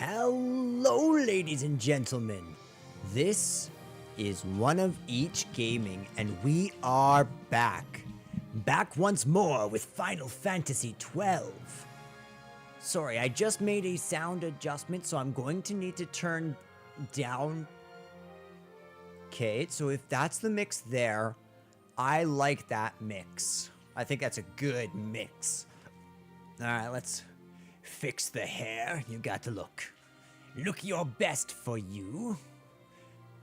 Hello, ladies and gentlemen. This is One of Each Gaming, and we are back. Back once more with Final Fantasy 12. Sorry, I just made a sound adjustment, so I'm going to need to turn down. Okay, so if that's the mix there, I like that mix. I think that's a good mix. Alright, let's fix the hair. You got to look your best for you.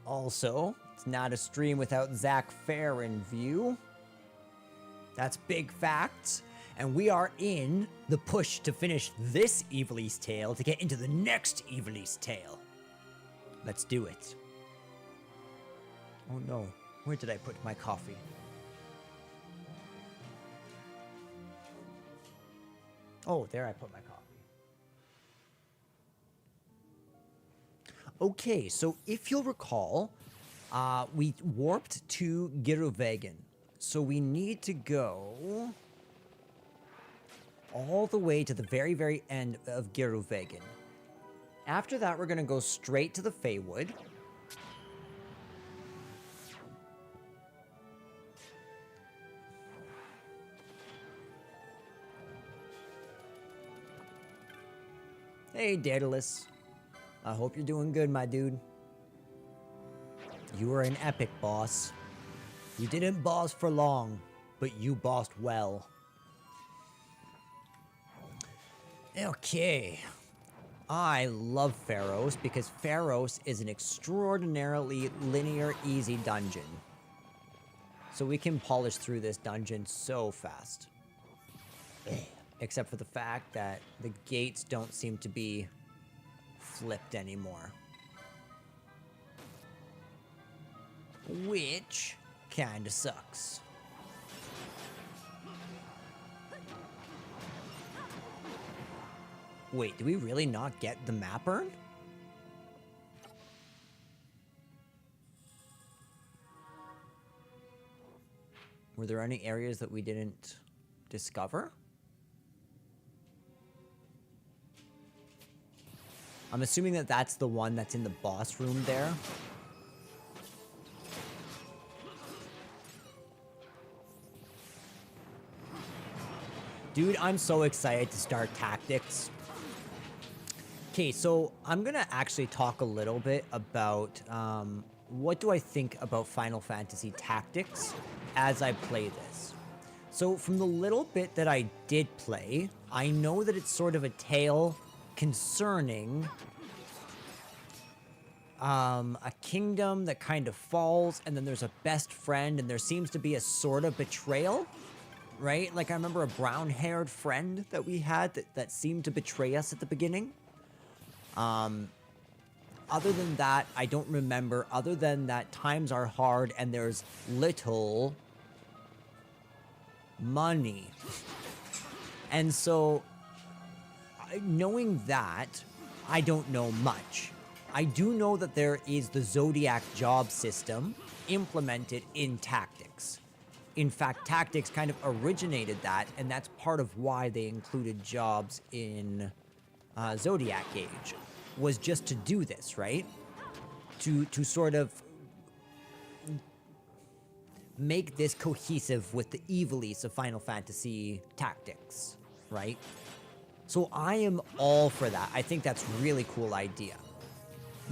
Also, it's not a stream without Zach Fair in view. That's big facts. And we are in the push to finish this Evil's Tale to get into the next Evil's Tale. Let's do it. Oh no, where did I put my coffee? Oh, there I put my coffee. Okay, so if you'll recall, we warped to Giruvegan. So we need to go all the way to the very, very end of Giruvegan. After that, we're going to go straight to the Feywood. Hey, Daedalus. I hope you're doing good, my dude. You were an epic boss. You didn't boss for long, but you bossed well. Okay. I love Pharos because Pharos is an extraordinarily linear, easy dungeon. So we can polish through this dungeon so fast. Except for the fact that the gates don't seem to be flipped anymore. Which kinda sucks. Wait, do we really not get the map urn? Were there any areas that we didn't discover? I'm assuming that that's the one that's in the boss room there. Dude, I'm so excited to start tactics. Okay, so I'm gonna actually talk a little bit about what do I think about Final Fantasy Tactics as I play this. So from the little bit that I did play, I know that it's sort of a tale concerning a kingdom that kind of falls, and then there's a best friend, and there seems to be a sort of betrayal, right? Like I remember a brown-haired friend that we had that seemed to betray us at the beginning. Other than that, I don't remember, other than that times are hard and there's little money. And so, knowing that, I don't know much. I do know that there is the Zodiac job system implemented in Tactics. In fact, Tactics kind of originated that, and that's part of why they included jobs in Zodiac Age, was just to do this, right? To sort of make this cohesive with the Evil's of Final Fantasy Tactics, right? So I am all for that. I think that's a really cool idea.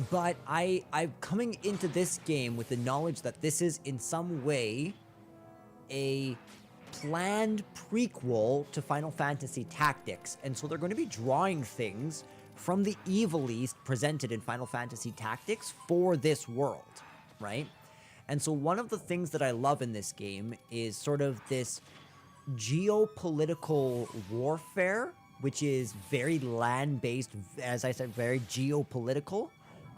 But I'm coming into this game with the knowledge that this is in some way a planned prequel to Final Fantasy Tactics, and so they're going to be drawing things from the Evil's presented in Final Fantasy Tactics for this world, right? And so one of the things that I love in this game is sort of this geopolitical warfare, which is very land-based, as I said, very geopolitical,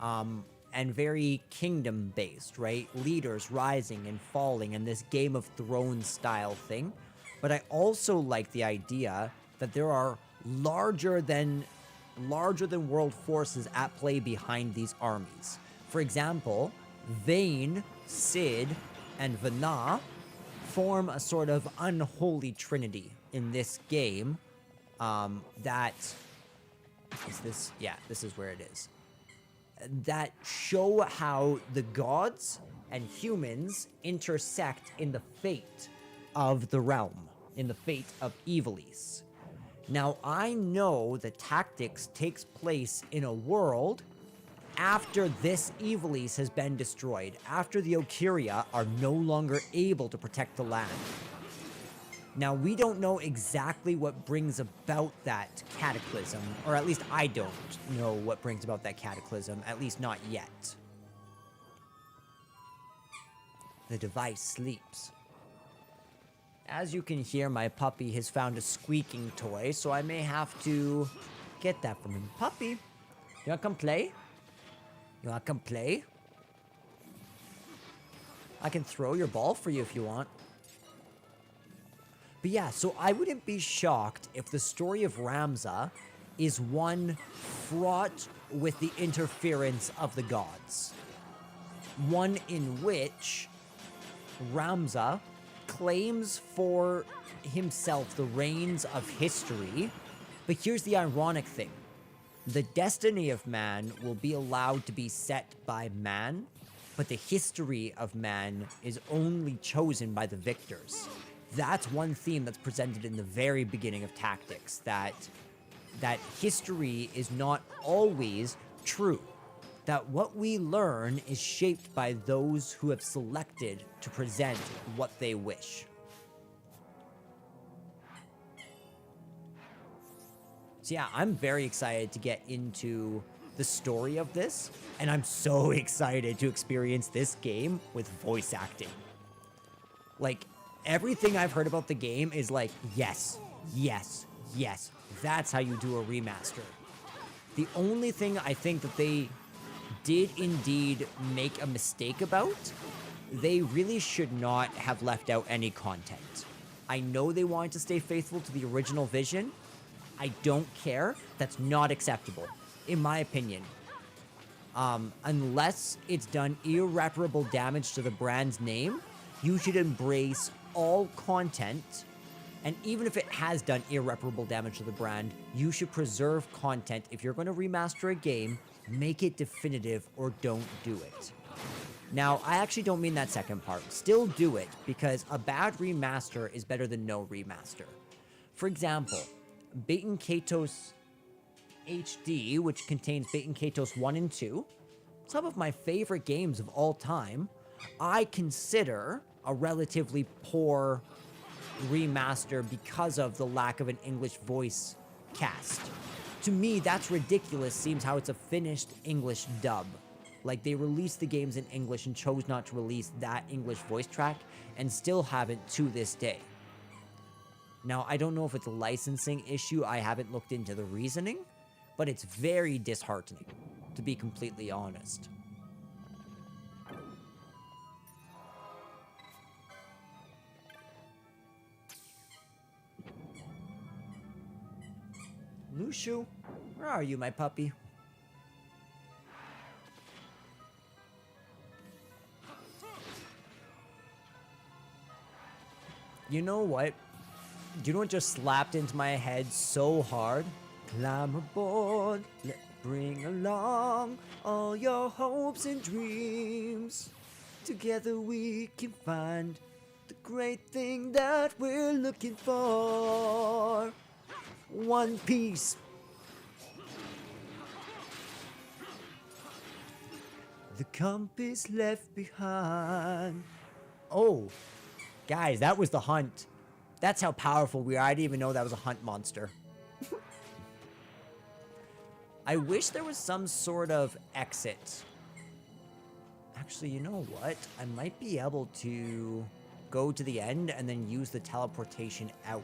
and very kingdom-based, right? Leaders rising and falling, and this Game of Thrones style thing. But I also like the idea that there are larger than world forces at play behind these armies. For example, Vayne, Cid, and Vana form a sort of unholy trinity in this game that Is this? Yeah, this is where it is. That show how the gods and humans intersect in the fate of the realm, in the fate of Evilise. Now, I know the Tactics takes place in a world after this Evilise has been destroyed, after the Okiria are no longer able to protect the land. Now, we don't know exactly what brings about that cataclysm, or at least I don't know what brings about that cataclysm, at least not yet. The device sleeps. As you can hear, my puppy has found a squeaking toy, so I may have to get that from him. Puppy, you wanna come play? You wanna come play? I can throw your ball for you if you want. But yeah, so I wouldn't be shocked if the story of Ramza is one fraught with the interference of the gods. One in which Ramza claims for himself the reins of history. But here's the ironic thing. The destiny of man will be allowed to be set by man, but the history of man is only chosen by the victors. That's one theme that's presented in the very beginning of Tactics, that history is not always true. That what we learn is shaped by those who have selected to present what they wish. So yeah, I'm very excited to get into the story of this, and I'm so excited to experience this game with voice acting. Like, everything I've heard about the game is like, yes, yes, yes. That's how you do a remaster. The only thing I think that they did indeed make a mistake about, they really should not have left out any content. I know they wanted to stay faithful to the original vision. I don't care. That's not acceptable, in my opinion. Unless it's done irreparable damage to the brand's name, you should embrace all content, and even if it has done irreparable damage to the brand, you should preserve content. If you're going to remaster a game, make it definitive or don't do it. Now, I actually don't mean that second part. Still do it, because a bad remaster is better than no remaster. For example, Baten Kaitos HD, which contains Baten Kaitos 1 and 2, some of my favorite games of all time, I consider a relatively poor remaster because of the lack of an English voice cast. To me, that's ridiculous, seems how it's a finished English dub. Like, they released the games in English and chose not to release that English voice track, and still haven't to this day. Now, I don't know if it's a licensing issue, I haven't looked into the reasoning, but it's very disheartening, to be completely honest. Lushu, where are you, my puppy? You know what? Do you know what just slapped into my head so hard? Climb aboard, bring along all your hopes and dreams. Together we can find the great thing that we're looking for. One Piece. The compass left behind. Oh, guys, that was the hunt. That's how powerful we are. I didn't even know that was a hunt monster. I wish there was some sort of exit. Actually, you know what? I might be able to go to the end and then use the teleportation out.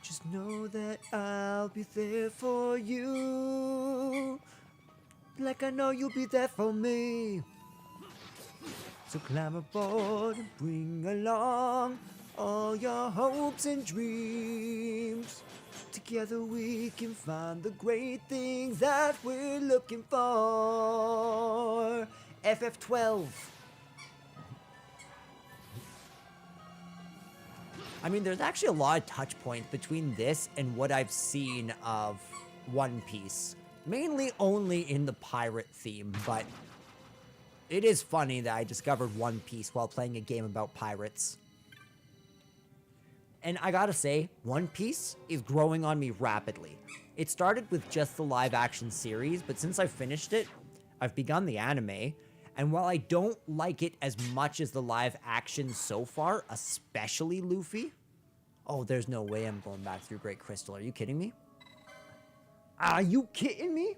Just know that I'll be there for you, like I know you'll be there for me. So climb aboard and bring along all your hopes and dreams. Together we can find the great things that we're looking for. FF12. I mean, there's actually a lot of touch points between this and what I've seen of One Piece. Mainly only in the pirate theme, but it is funny that I discovered One Piece while playing a game about pirates. And I gotta say, One Piece is growing on me rapidly. It started with just the live action series, but since I've finished it, I've begun the anime, and while I don't like it as much as the live action so far, especially Luffy... Oh, there's no way I'm going back through Great Crystal. Are you kidding me? Are you kidding me?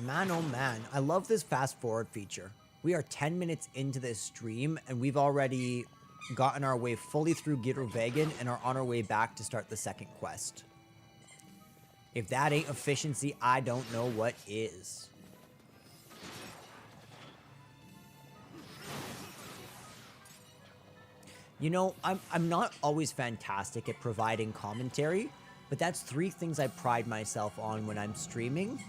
Man, oh man, I love this fast forward feature. We are 10 minutes into this stream, and we've already gotten our way fully through Girovegan and are on our way back to start the second quest. If that ain't efficiency, I don't know what is. You know, I'm not always fantastic at providing commentary, but that's 3 things I pride myself on when I'm streaming.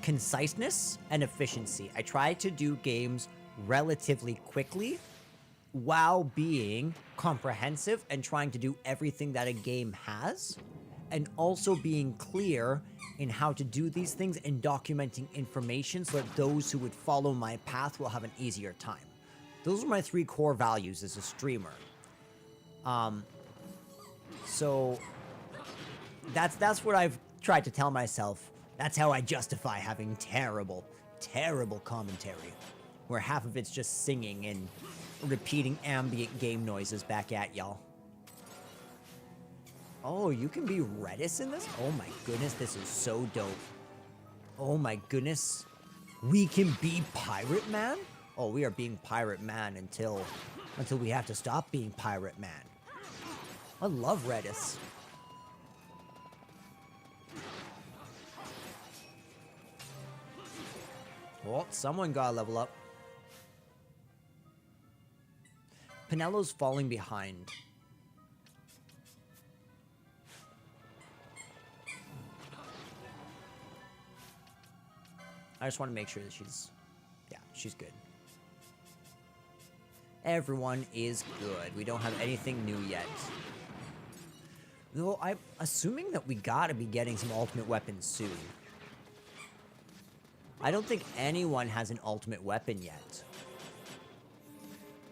Conciseness and efficiency. I try to do games relatively quickly while being comprehensive and trying to do everything that a game has, and also being clear in how to do these things and documenting information so that those who would follow my path will have an easier time. Those are my 3 core values as a streamer. So that's what I've tried to tell myself. That's how I justify having terrible, terrible commentary, where half of it's just singing and repeating ambient game noises back at y'all. Oh, you can be Redis in this? Oh my goodness, this is so dope. Oh my goodness. We can be Pirate Man? Oh, we are being Pirate Man until we have to stop being Pirate Man. I love Redis. Oh, someone got a level up. Pinello's falling behind. I just want to make sure that she's good. Everyone is good. We don't have anything new yet. Though I'm assuming that we gotta be getting some ultimate weapons soon. I don't think anyone has an ultimate weapon yet.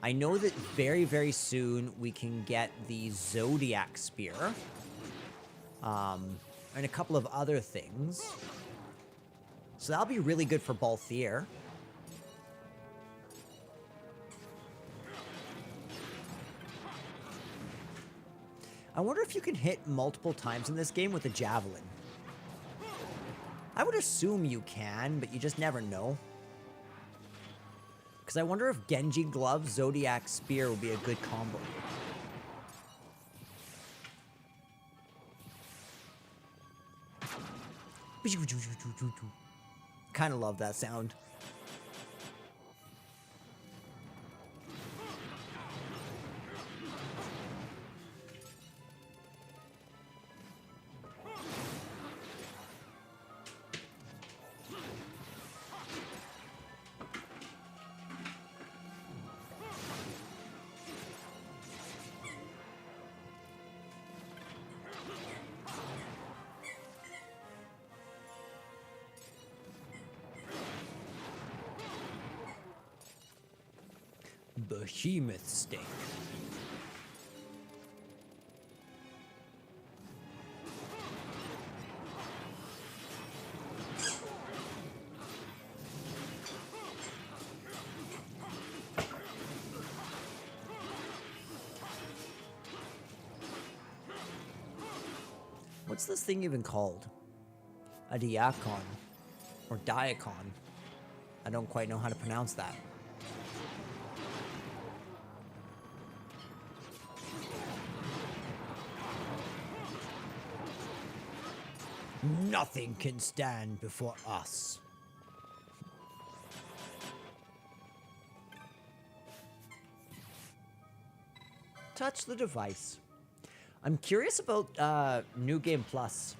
I know that very, very soon we can get the Zodiac spear. And a couple of other things. So that'll be really good for Balthier. I wonder if you can hit multiple times in this game with a javelin. I would assume you can, but you just never know. Because I wonder if Genji Glove, Zodiac Spear will be a good combo. Kind of love that sound. Behemoth Steak. What's this thing even called? A diacon. Or diacon. I don't quite know how to pronounce that. Nothing can stand before us. Touch the device. I'm curious about New Game Plus.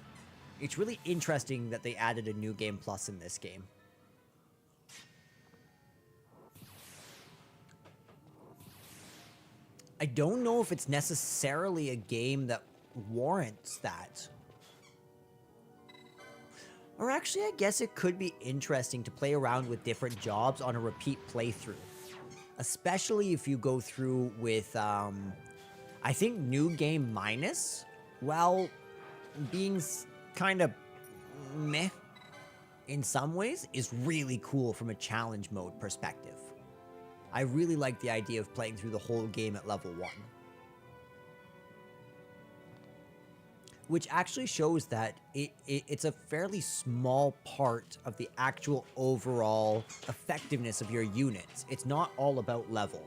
It's really interesting that they added a new game plus in this game. I don't know if it's necessarily a game that warrants that. Or actually, I guess it could be interesting to play around with different jobs on a repeat playthrough. Especially if you go through with, I think New Game Minus, while being kind of meh in some ways, is really cool from a challenge mode perspective. I really like the idea of playing through the whole game at level 1. Which actually shows that it's a fairly small part of the actual overall effectiveness of your units. It's not all about level.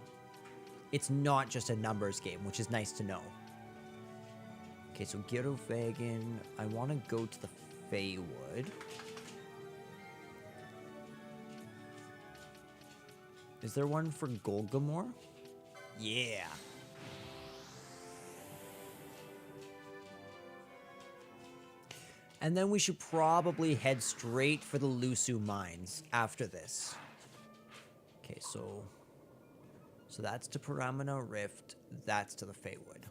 It's not just a numbers game, which is nice to know. Okay, so Gyrovagan, I want to go to the Feywood. Is there one for Golgamore? Yeah. And then we should probably head straight for the Lusu Mines after this. Okay, so that's to Paramana Rift, that's to the Feywood.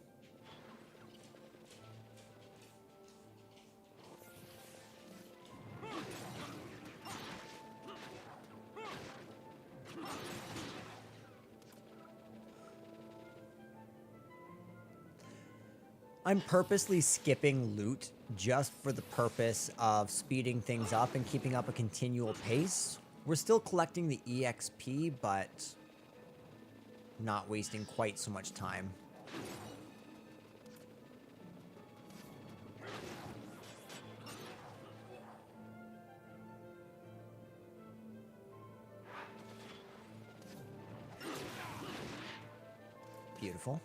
I'm purposely skipping loot just for the purpose of speeding things up and keeping up a continual pace. We're still collecting the EXP, but not wasting quite so much time. Beautiful.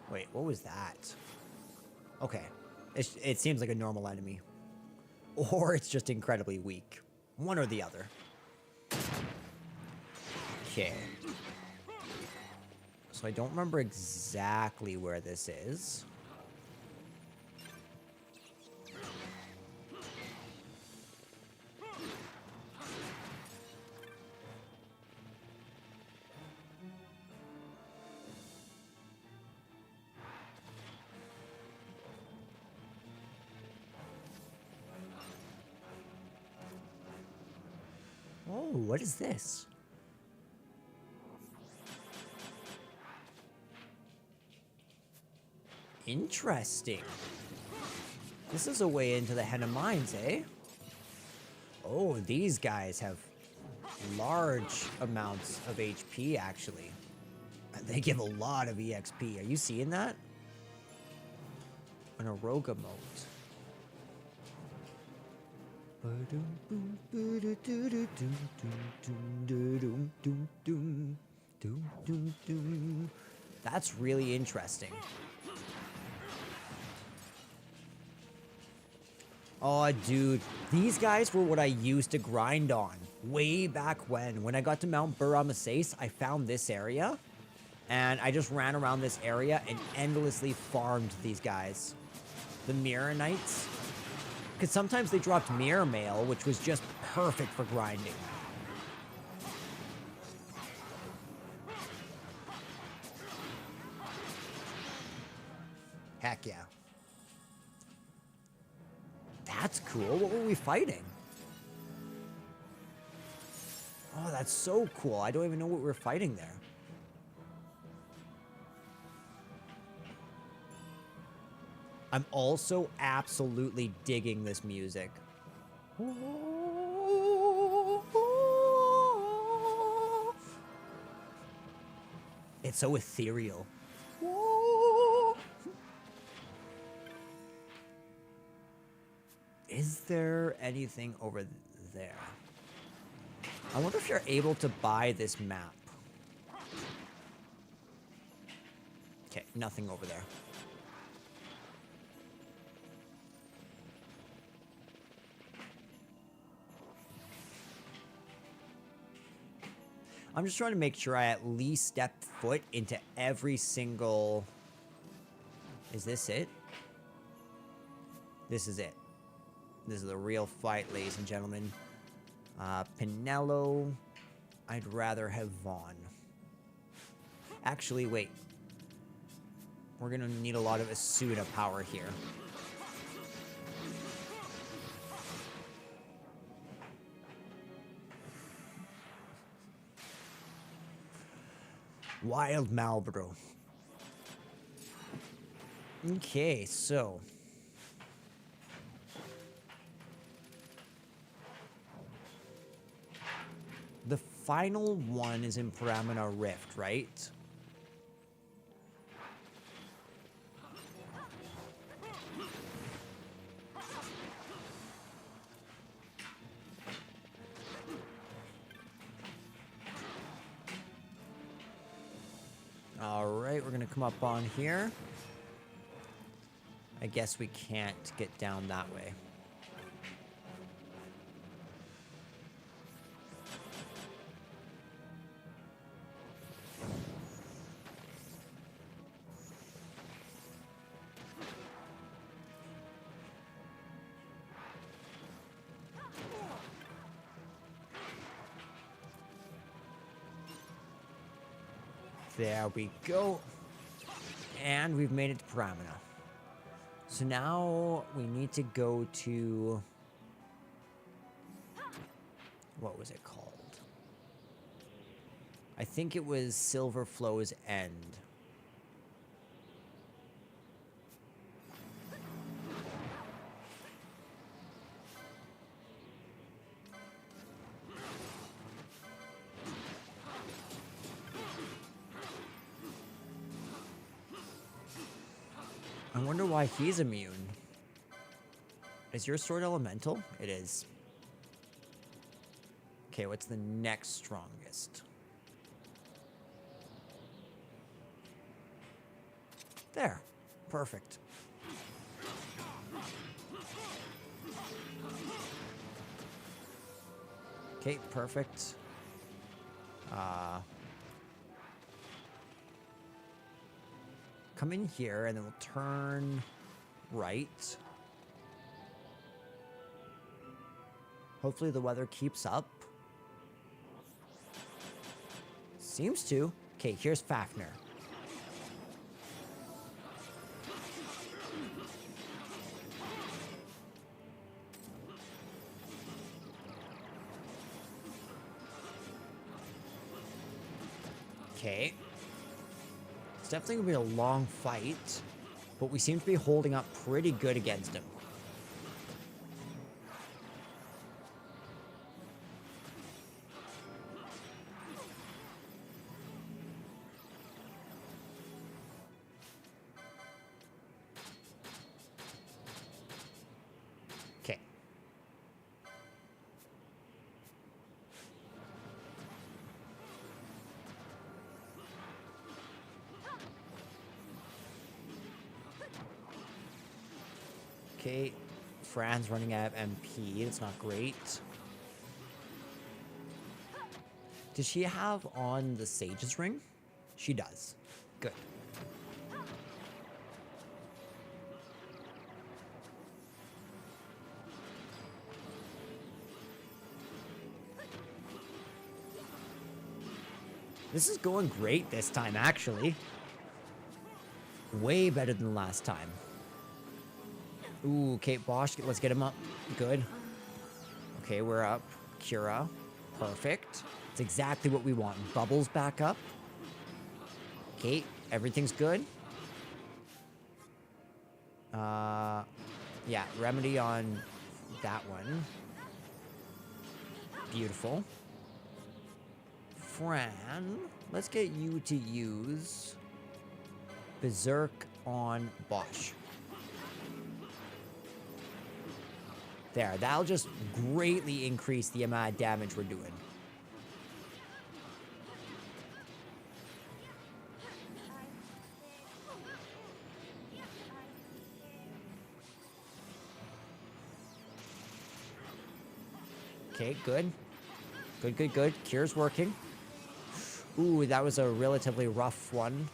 Wait, what was that? Okay. It seems like a normal enemy. Or it's just incredibly weak. One or the other. Okay. So I don't remember exactly where this is. Oh, what is this? Interesting. This is a way into the Henna Mines, eh? Oh, these guys have large amounts of HP, actually. They give a lot of EXP. Are you seeing that? An Aroga mode. That's really interesting. Oh, dude. These guys were what I used to grind on way back when. When I got to Mount Buramasace, I found this area. And I just ran around this area and endlessly farmed these guys. The Mirror Knights. Because sometimes they dropped Mirror Mail, which was just perfect for grinding. Heck yeah. That's cool. What were we fighting? Oh, that's so cool. I don't even know what we're fighting there. I'm also absolutely digging this music. It's so ethereal. Is there anything over there? I wonder if you're able to buy this map. Okay, nothing over there. I'm just trying to make sure I at least step foot into every single... Is this it? This is it. This is the real fight, ladies and gentlemen. Pinello. I'd rather have Vaughn. Actually, wait. We're gonna need a lot of Asuna power here. Wild Malboro. Okay, so... The final one is in Paramina Rift, right? Alright, we're gonna come up on here. I guess we can't get down that way. There we go. And we've made it to Paramina. So now we need to go to... What was it called? I think it was Silverflow's End. I wonder why he's immune. Is your sword elemental? It is. Okay, what's the next strongest? There. Perfect. Okay, perfect. Come in here, and then we'll turn right. Hopefully the weather keeps up. Seems to. Okay, here's Fafnir. Okay. It's definitely going to be a long fight, but we seem to be holding up pretty good against him. Okay. Okay, Fran's running out of MP. That's not great. Does she have on the Sage's Ring? She does. Good. This is going great this time, actually. Way better than last time. Ooh, Kate Bosch, let's get him up. Good. Okay, we're up. Kira. Perfect. It's exactly what we want. Bubbles back up. Kate, everything's good. Yeah, remedy on that one. Beautiful. Fran, let's get you to use Berserk on Bosch. There, that'll just greatly increase the amount of damage we're doing. Okay, good. Good, good, good. Cure's working. Ooh, that was a relatively rough one.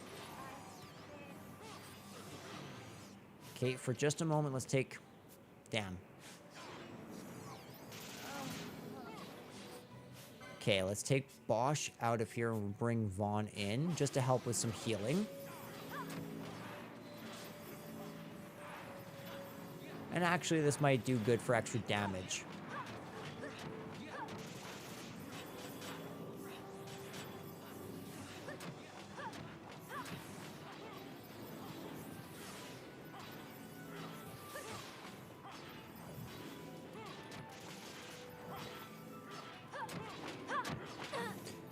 Okay, for just a moment, let's take... Damn. Okay, let's take Bosch out of here and bring Vaughn in, just to help with some healing. And actually, this might do good for extra damage.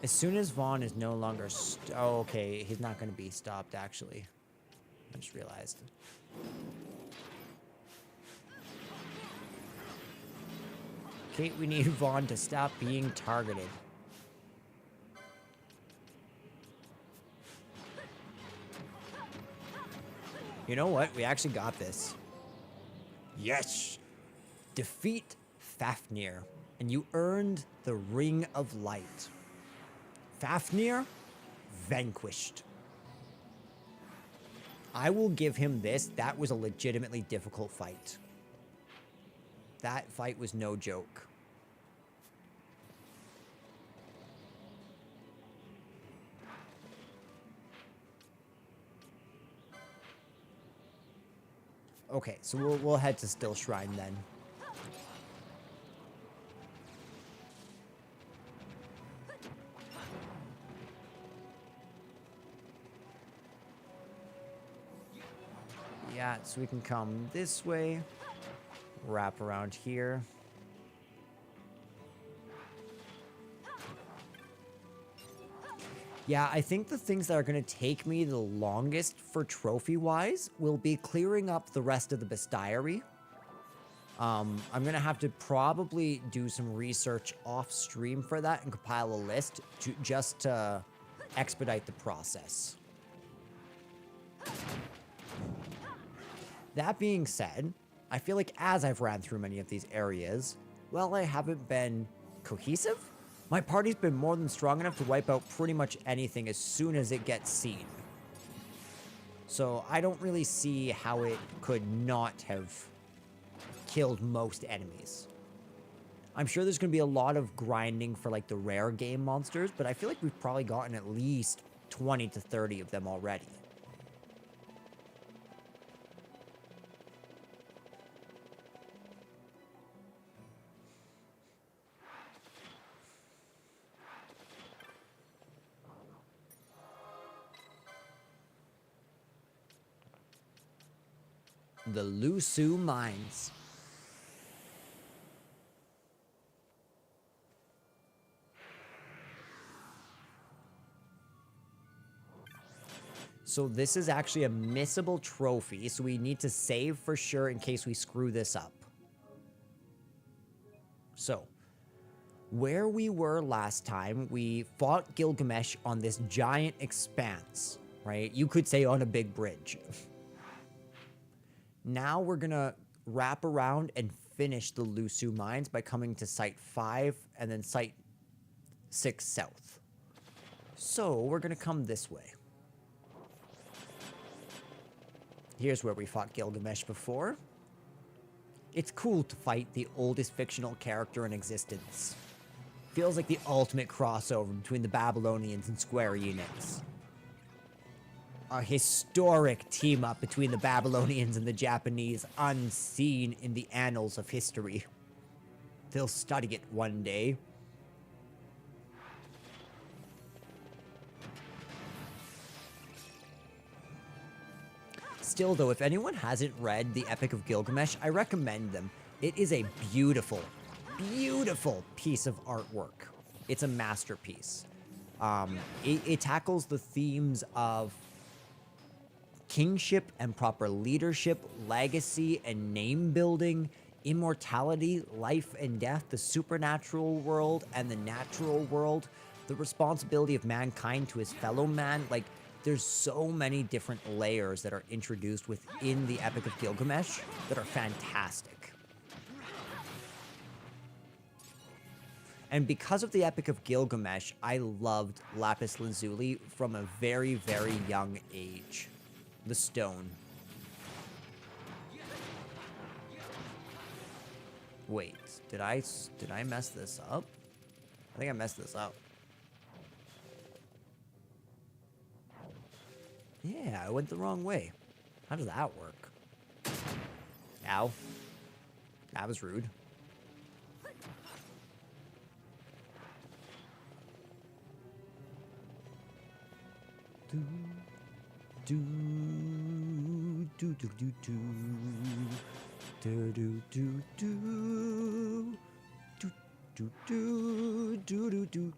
As soon as Vaughn is no longer... oh, okay, he's not going to be stopped, actually. I just realized. Okay, we need Vaughn to stop being targeted. You know what? We actually got this. Yes! Defeat Fafnir, and you earned the Ring of Light. Fafnir, vanquished. I will give him this. That was a legitimately difficult fight. That fight was no joke. Okay, so we'll head to Still Shrine then. Yeah, so we can come this way, wrap around here. Yeah, I think the things that are going to take me the longest for trophy-wise will be clearing up the rest of the bestiary. I'm going to have to probably do some research off-stream for that and compile a list just to expedite the process. That being said, I feel like as I've ran through many of these areas, well, I haven't been cohesive. My party's been more than strong enough to wipe out pretty much anything as soon as it gets seen. So I don't really see how it could not have killed most enemies. I'm sure there's going to be a lot of grinding for like the rare game monsters, but I feel like we've probably gotten at least 20 to 30 of them already. The Lusu Mines. So this is actually a missable trophy, so we need to save for sure in case we screw this up. So, where we were last time, we fought Gilgamesh on this giant expanse, right? You could say on a big bridge. Now we're gonna wrap around and finish the Lusu Mines by coming to Site 5 and then Site 6 South. So we're gonna come this way. Here's where we fought Gilgamesh before. It's cool to fight the oldest fictional character in existence. Feels like the ultimate crossover between the Babylonians and Square Enix. A historic team-up between the Babylonians and the Japanese, unseen in the annals of history. They'll study it one day. Still, though, if anyone hasn't read The Epic of Gilgamesh, I recommend them. It is a beautiful, beautiful piece of artwork. It's a masterpiece. It tackles the themes of kingship and proper leadership, legacy and name building, immortality, life and death, the supernatural world and the natural world, the responsibility of mankind to his fellow man. Like, there's so many different layers that are introduced within the Epic of Gilgamesh that are fantastic. And because of the Epic of Gilgamesh, I loved lapis lazuli from a very, very young age. The stone. Wait, did I mess this up? I think I messed this up. Yeah, I went the wrong way. How does that work? Ow. That was rude. Do do do do do do do do do do do do do do.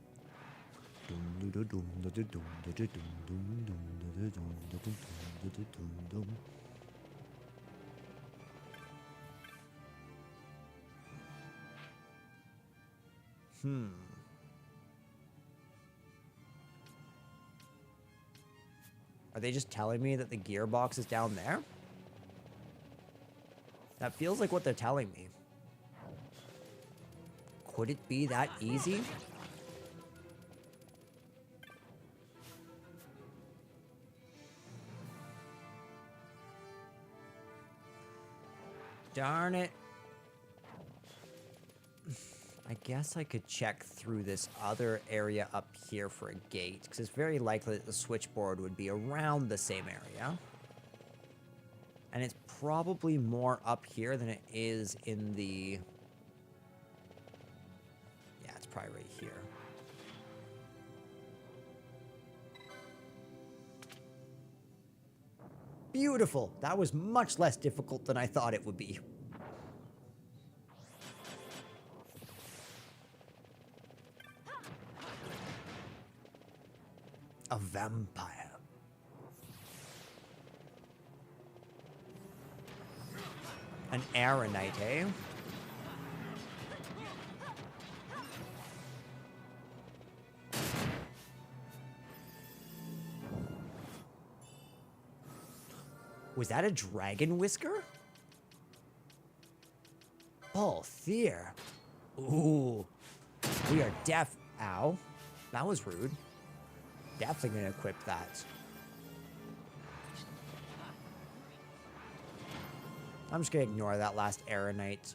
Are they just telling me that the gearbox is down there? That feels like what they're telling me. Could it be that easy? Darn it. I guess I could check through this other area up here for a gate, because it's very likely that the switchboard would be around the same area. And it's probably more up here than it is in the... Yeah, it's probably right here. Beautiful! That was much less difficult than I thought it would be. A vampire. An Aeronite, eh? Was that a dragon whisker? Balthier. Ooh. We are deaf. Ow. That was rude. Definitely gonna equip that. I'm just gonna ignore that last Aeronite.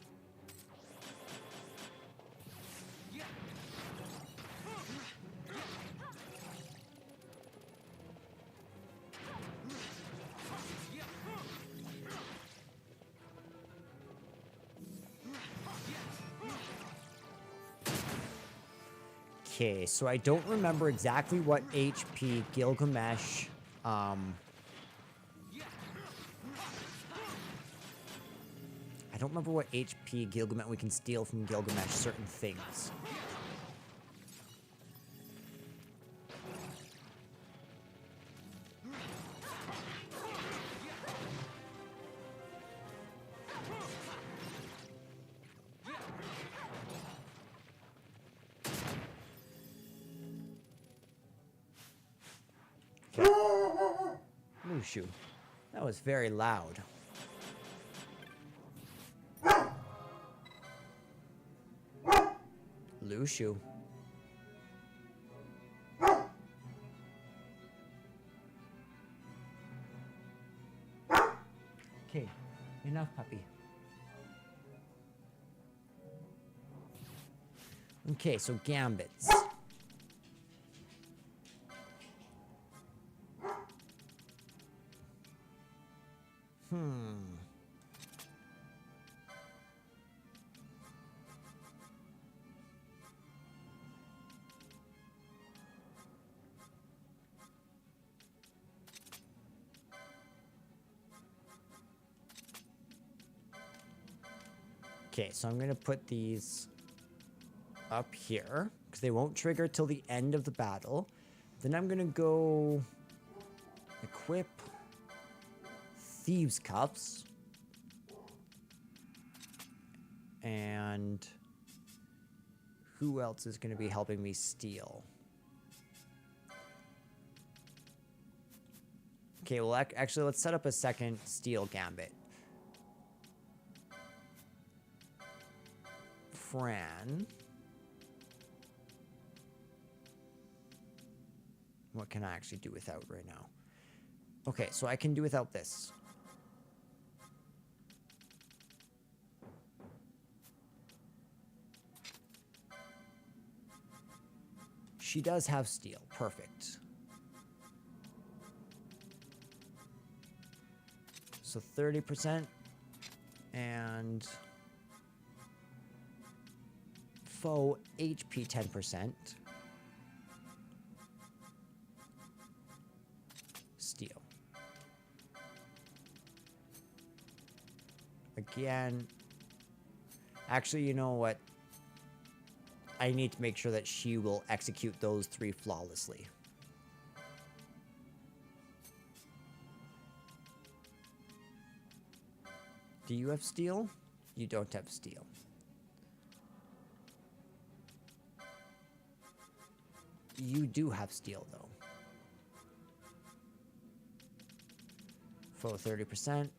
Okay, so I don't remember exactly what HP Gilgamesh, I don't remember what HP Gilgamesh we can steal from Gilgamesh certain things. Mushu. That was very loud. Lushu. Okay, enough, puppy. Okay, so gambits. Okay, so I'm going to put these up here, because they won't trigger till the end of the battle. Then I'm going to go equip Thieves' Cuffs. And who else is going to be helping me steal? Okay, well, actually, let's set up a second steal gambit. Fran. What can I actually do without right now? Okay, so I can do without this. She does have steel. Perfect. So 30% and foe HP 10%. Steel. Again. Actually, you know what? I need to make sure that she will execute those 3 flawlessly. Do you have steel? You don't have steel. You do have steel, though. Foe 30%.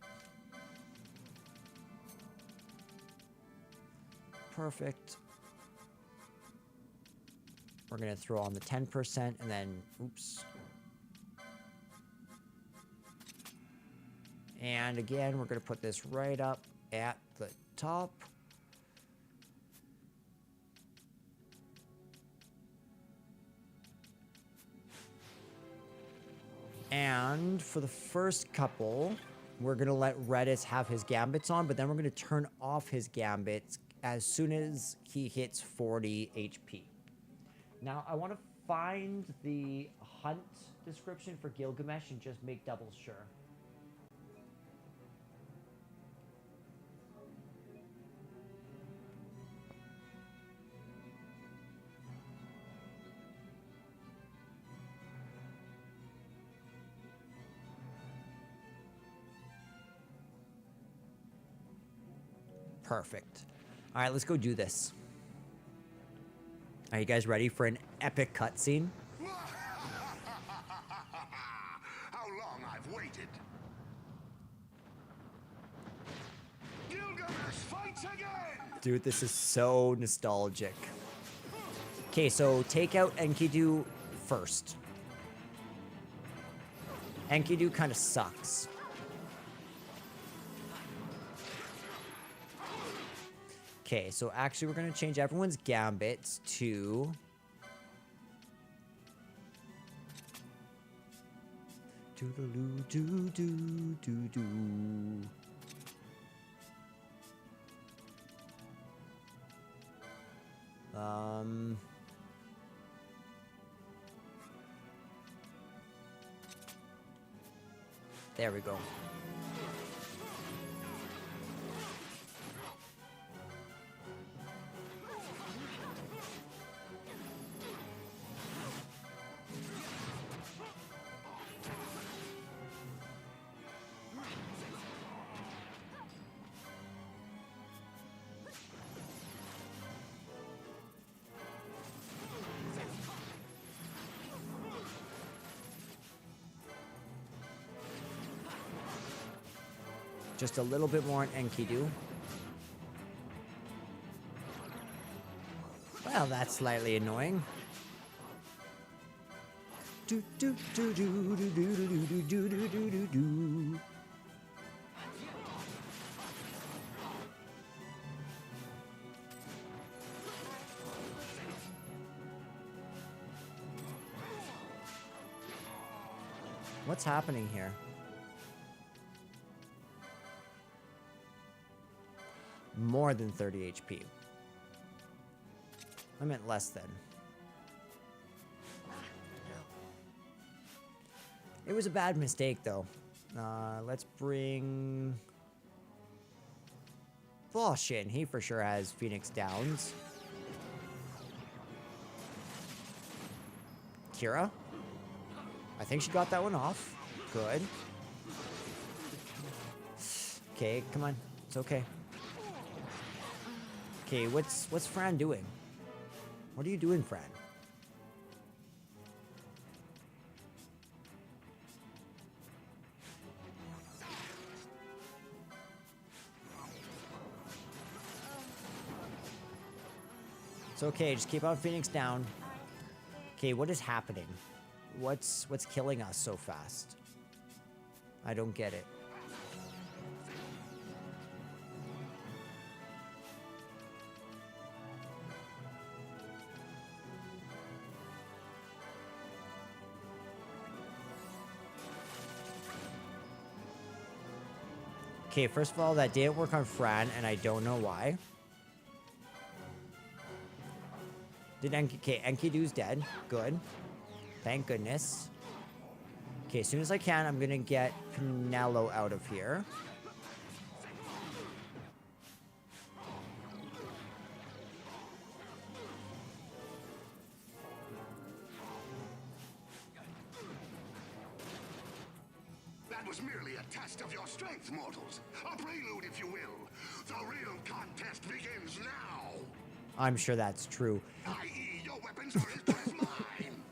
Perfect. We're going to throw on the 10% and then, oops. And again, we're going to put this right up at the top. And for the first couple, we're going to let Redis have his gambits on, but then we're going to turn off his gambits as soon as he hits 40 HP. Now, I want to find the hunt description for Gilgamesh and just make double sure. Perfect. All right, let's go do this. Are you guys ready for an epic cutscene? How long I've waited. Gilgamesh fights again! Dude, this is so nostalgic. Okay, so take out Enkidu first. Enkidu kind of sucks. Okay, so actually we're going to change everyone's gambits to... Doo-doo-doo-doo-doo-doo. There we go. Just a little bit more on Enkidu. Well, that's slightly annoying. Do do do do do do do do do do do do. What's happening here? More than 30 HP. I meant less than. It was a bad mistake, though. Let's bring... Oh, shit. He for sure has Phoenix Downs. Kira? I think she got that one off. Good. Okay, come on. It's okay. Okay, what's Fran doing? What are you doing, Fran? It's okay, just keep on Phoenix down. Okay, what is happening? What's killing us so fast? I don't get it. Okay, first of all, that didn't work on Fran, and I don't know why. Did Enki... Okay, Enkidu's dead. Good. Thank goodness. Okay, as soon as I can, I'm gonna get Pinello out of here. That was merely a test of your strength, mortals. A prelude, if you will. The real contest begins now. I'm sure that's true. I.e., your weapons are as good as mine.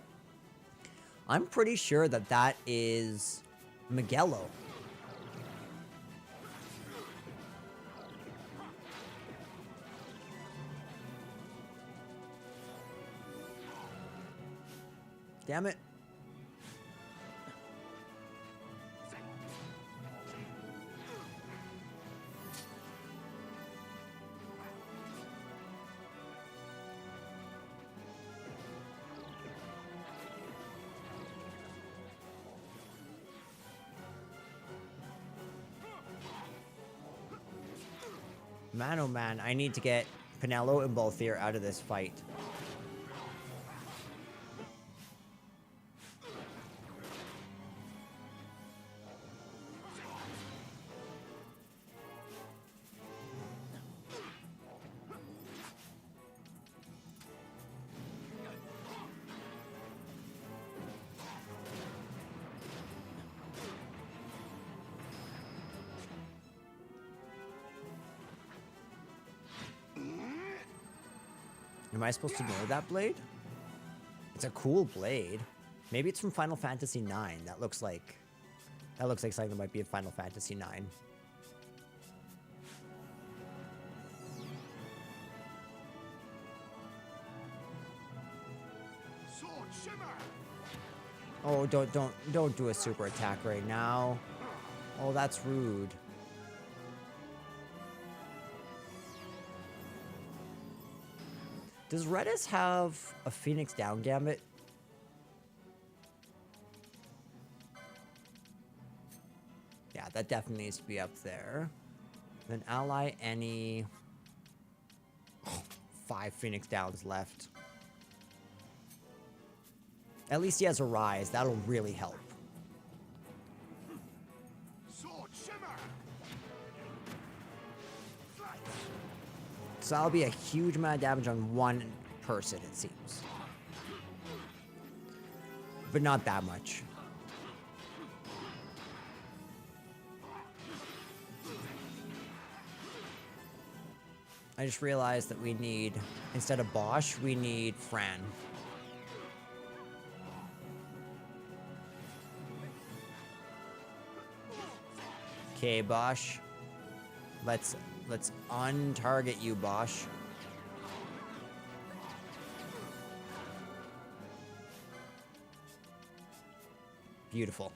I'm pretty sure that that is Miguelo. Damn it. Man, oh man, I need to get Pinello and Balthier out of this fight. Am I supposed to know that blade? It's a cool blade. Maybe it's from Final Fantasy IX. That looks like something that might be in Final Fantasy IX. Sword shimmer. Oh, don't do a super attack right now. Oh, that's rude. Does Redis have a Phoenix down gambit? Yeah, that definitely needs to be up there. Then ally any... Oh, 5 Phoenix downs left. At least he has a rise. That'll really help. Sword shimmer. So that'll be a huge amount of damage on one person, it seems. But not that much. I just realized that we need, instead of Bosch, we need Fran. Okay, Bosch. Let's untarget you, Bosch. Beautiful.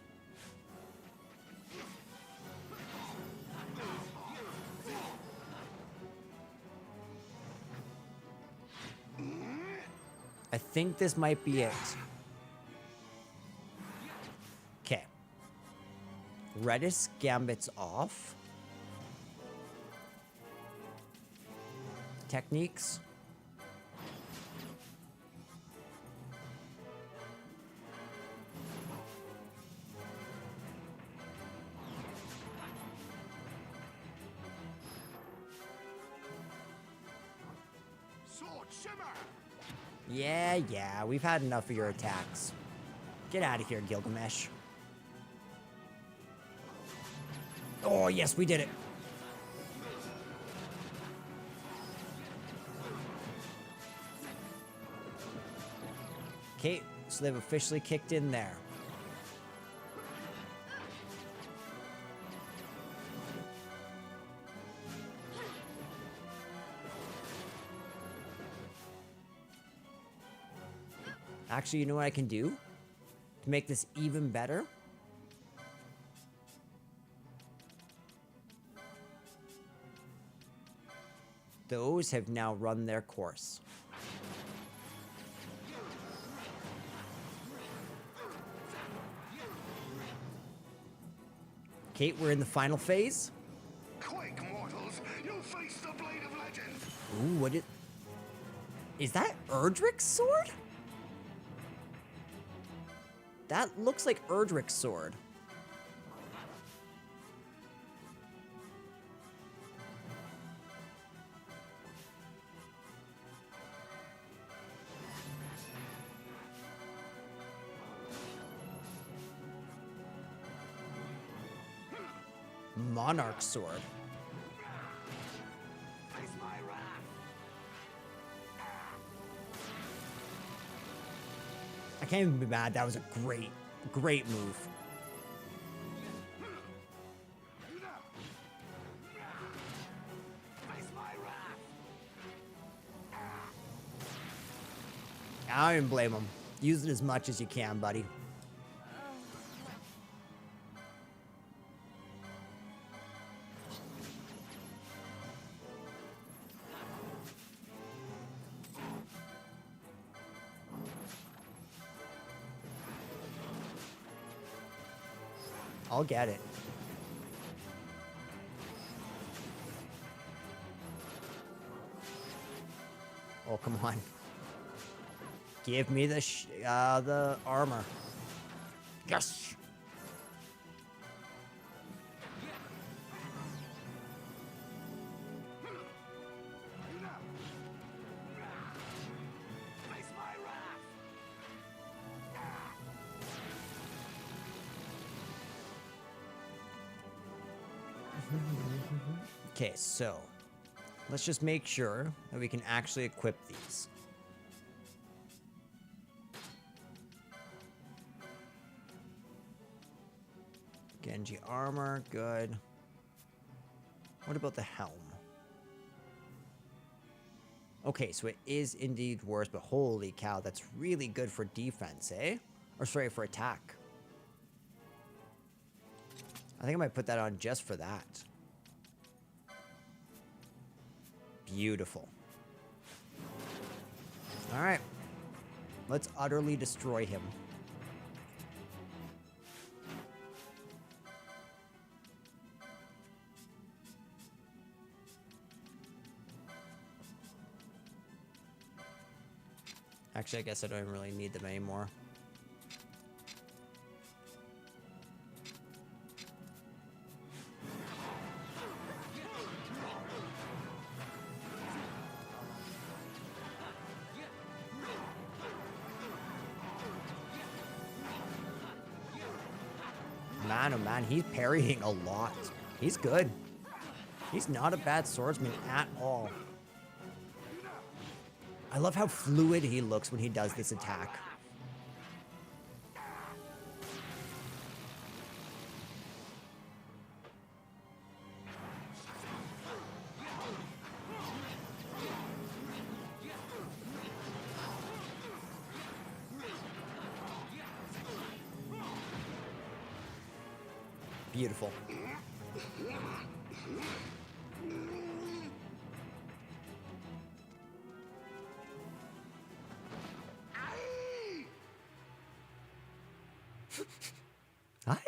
I think this might be it. Okay. Redis Gambit's off. Techniques. Sword shimmer. Yeah, we've had enough of your attacks. Get out of here, Gilgamesh. Oh, yes, we did it. Okay, so they've officially kicked in there. Actually, you know what I can do? to make this even better. Those have now run their course. Kate, we're in the final phase. Quick, mortals! You'll face the blade of legend! Ooh, what is that Erdrick's sword? That looks like Erdrick's sword. Monarch sword. Face my wrath! I can't even be mad. That was a great, great move. Face my wrath! I don't even blame him. Use it as much as you can, buddy. I'll get it. Oh, come on. Give me the armor. Yes! Face my wrath! Okay, so let's just make sure that we can actually equip these. Genji armor, good. What about the helm? Okay, so it is indeed worse, but holy cow, that's really good for defense, eh? Or sorry, for attack. I think I might put that on just for that. Beautiful. Alright. Let's utterly destroy him. Actually, I guess I don't really need them anymore. Man, oh man, he's parrying a lot. He's good. He's not a bad swordsman at all. I love how fluid he looks when he does this attack. Beautiful. Hi.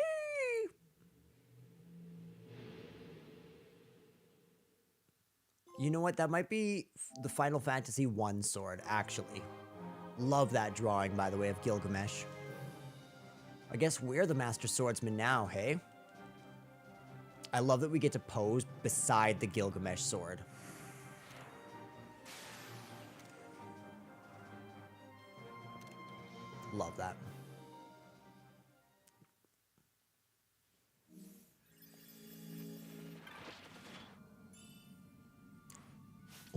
You know what? That might be the Final Fantasy 1 sword, actually. Love that drawing, by the way, of Gilgamesh. I guess we're the Master Swordsman now, hey? I love that we get to pose beside the Gilgamesh sword. Love that.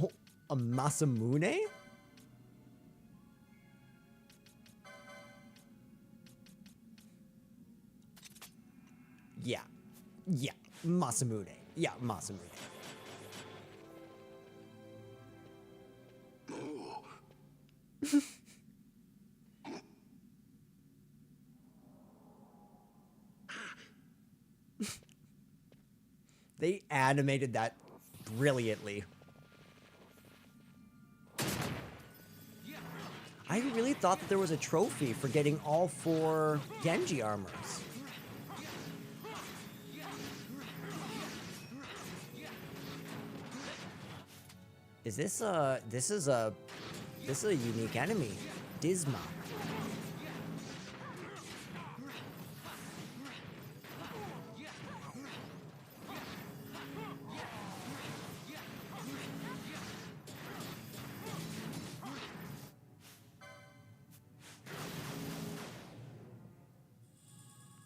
Oh, a Masamune? Yeah. Yeah. Masamune. Yeah, Masamune. They animated that brilliantly. I really thought that there was a trophy for getting all 4 Genji armors. Is this a... This is a unique enemy. Disma.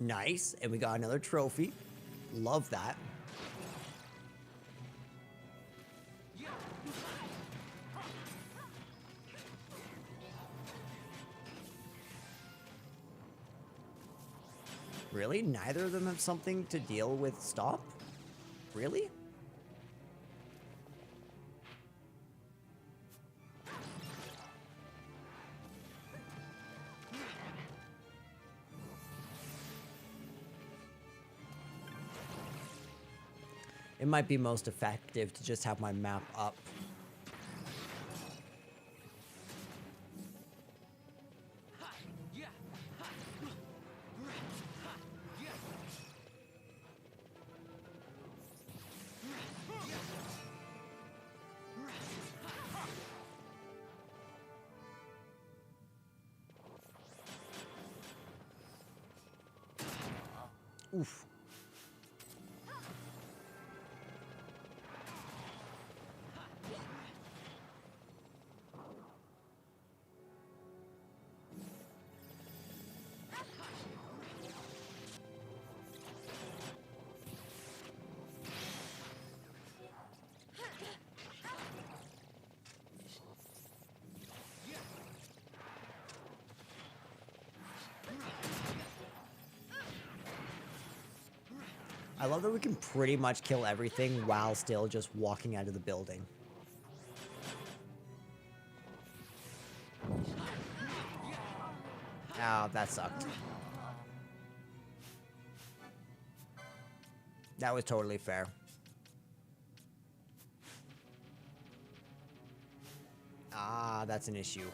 Nice, and we got another trophy. Love that. Really? Neither of them have something to deal with stop? Really? It might be most effective to just have my map up. Oof. I love that we can pretty much kill everything while still just walking out of the building. Oh, that sucked. That was totally fair. Ah, that's an issue.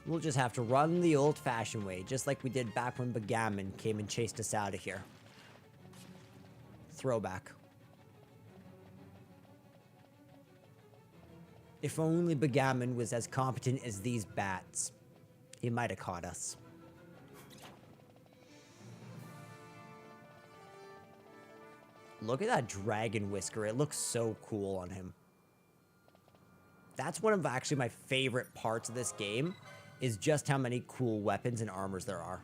We'll just have to run the old-fashioned way, just like we did back when Bagamon came and chased us out of here. Throwback. If only Bagamon was as competent as these bats, he might have caught us. Look at that dragon whisker. It looks so cool on him. That's one of actually my favorite parts of this game, is just how many cool weapons and armors there are.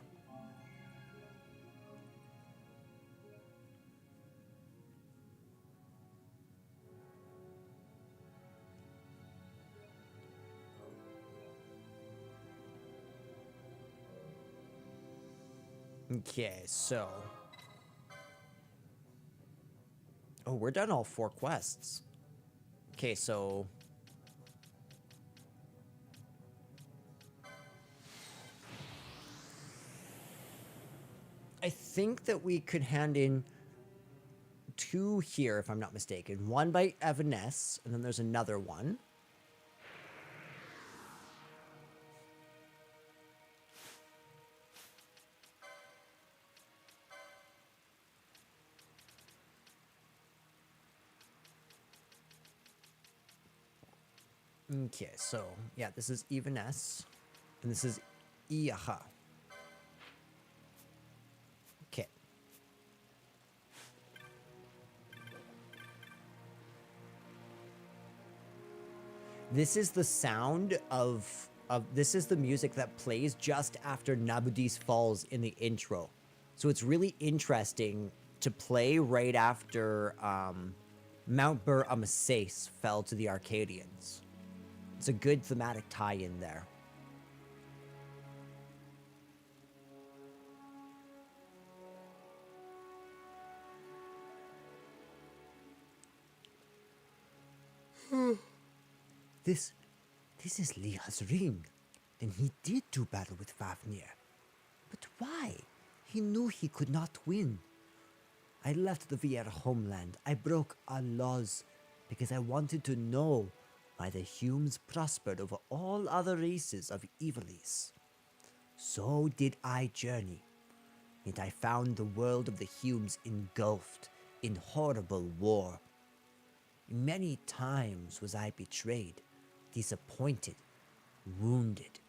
Okay, so... Oh, we're done all 4 quests. Okay, so... I think that we could hand in 2 here, if I'm not mistaken. One by Evanesce, and then there's another one. Okay, so, yeah, this is Evanesce, and this is Iaha. Okay. This is the sound of this is the music that plays just after Nabudis falls in the intro. So it's really interesting to play right after Mount Bur Amasis fell to the Arcadians. It's a good thematic tie-in there. This is Liha's ring. Then he did do battle with Fafnir. But why? He knew he could not win. I left the Viera homeland. I broke our laws because I wanted to know why the Humes prospered over all other races of Evilis. So did I journey. Yet I found the world of the Humes engulfed in horrible war. Many times was I betrayed, disappointed, wounded.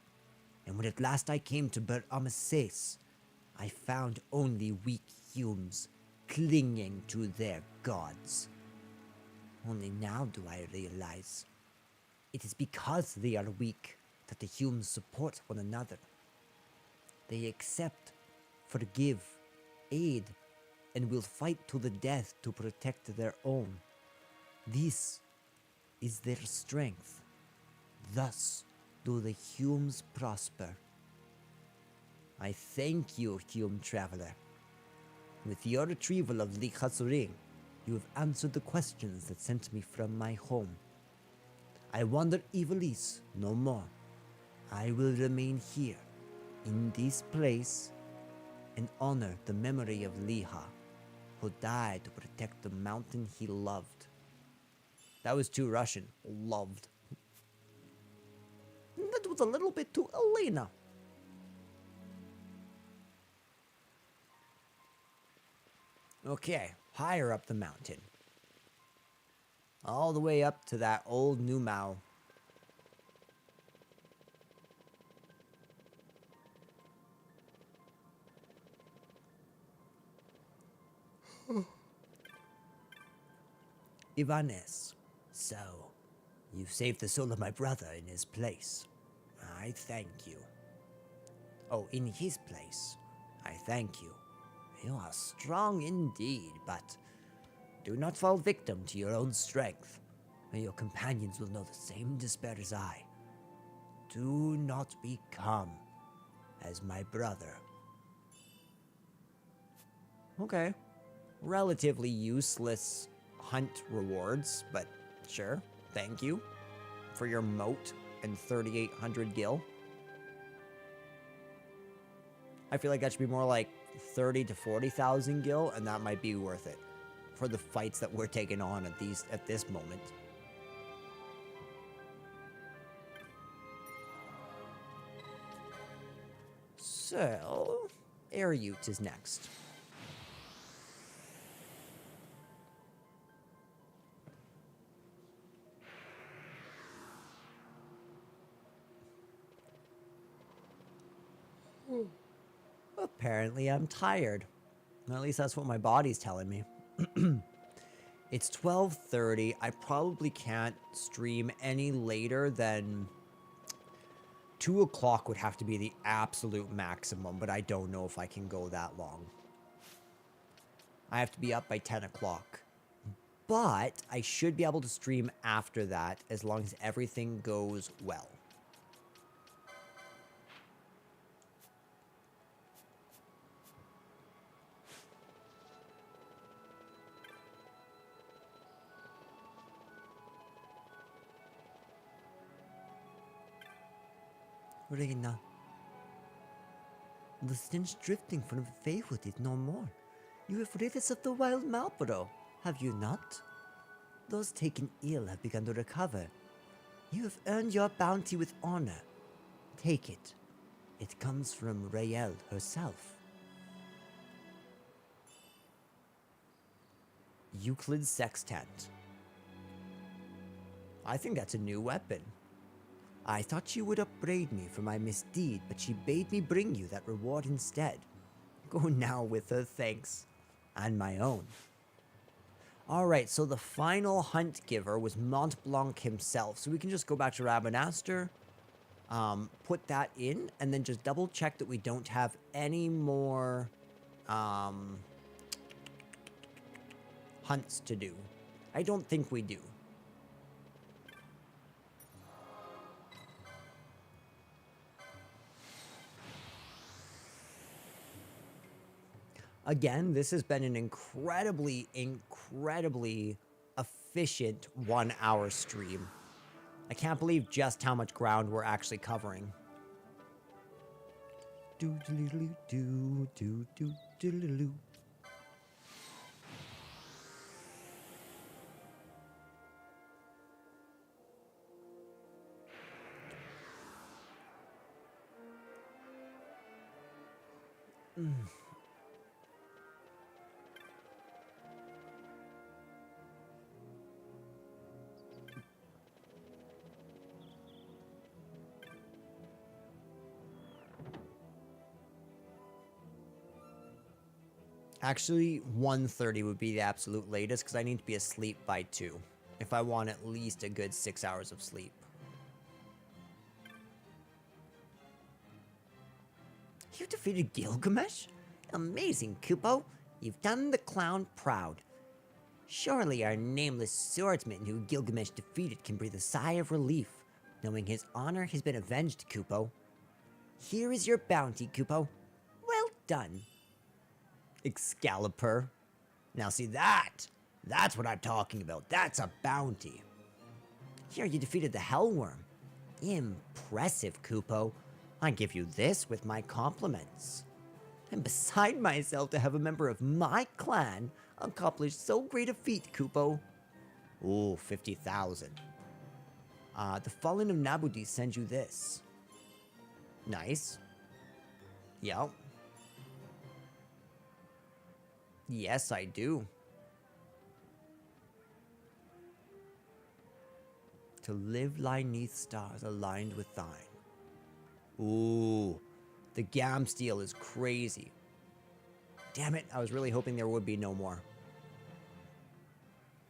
And when at last I came to Ber Amases, I found only weak Humes clinging to their gods. Only now do I realize it is because they are weak that the Humes support one another. They accept, forgive, aid, and will fight to the death to protect their own. This is their strength. Thus do the Humes prosper. I thank you, Hume Traveler. With your retrieval of Licha's ring, you have answered the questions that sent me from my home. I wander Evilis no more. I will remain here, in this place, and honor the memory of Liha, who died to protect the mountain he loved. That was too Russian. Loved. That was a little bit too Elena. Okay, higher up the mountain. All the way up to that old Numau. Ivanes, so, you've saved the soul of my brother in his place. I thank you. Oh, in his place. I thank you. You are strong indeed, but do not fall victim to your own strength, or your companions will know the same despair as I. Do not become as my brother. Okay. Relatively useless hunt rewards, but sure, thank you for your moat and 3,800 gil. I feel like that should be more like 30 to 40,000 gil, and that might be worth it for the fights that we're taking on at this moment. So, Ariute is next. Apparently I'm tired. At least that's what my body's telling me. It's 12:30. I probably can't stream any later than 2 o'clock would have to be the absolute maximum, but I don't know if I can go that long. I have to be up by 10 o'clock. But I should be able to stream after that as long as everything goes well. Reina. The stench drifting from the Feywood is no more. You have rid us of the wild Malboro, have you not? Those taken ill have begun to recover. You have earned your bounty with honor. Take it. It comes from Rael herself. Euclid's Sextant. I think that's a new weapon. I thought she would upbraid me for my misdeed, but she bade me bring you that reward instead. Go now with her thanks, and my own. Alright, so the final hunt giver was Mont Blanc himself, so we can just go back to Rabanastre, put that in, and then just double check that we don't have any more hunts to do. I don't think we do. Again, this has been an incredibly efficient 1 hour stream. I can't believe just how much ground we're actually covering. Do do do do do do do. Actually, 1:30 would be the absolute latest because I need to be asleep by 2 if I want at least a good 6 hours of sleep. You defeated Gilgamesh? Amazing, Kupo. You've done the clown proud. Surely our nameless swordsman who Gilgamesh defeated can breathe a sigh of relief, knowing his honor has been avenged, Kupo. Here is your bounty, Kupo. Well done. Excalibur. Now see that's what I'm talking about. That's a bounty. Here you defeated the Hellworm. Impressive, Kupo. I give you this with my compliments. I'm beside myself to have a member of my clan accomplish so great a feat, Kupo. Ooh, 50,000. The Fallen of Nabudi sends you this. Nice. Yep. Yes, I do. To live lie neath stars aligned with thine. Ooh, the Gam Steel is crazy. Damn it, I was really hoping there would be no more.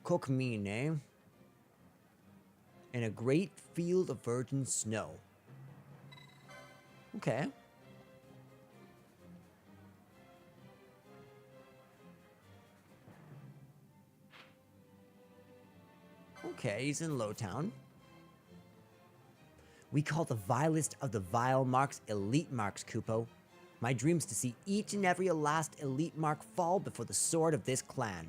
Cook mean, eh? In a great field of virgin snow. Okay. Okay, he's in Lowtown. We call the vilest of the vile marks elite marks, Kupo. My dream's to see each and every last elite mark fall before the sword of this clan.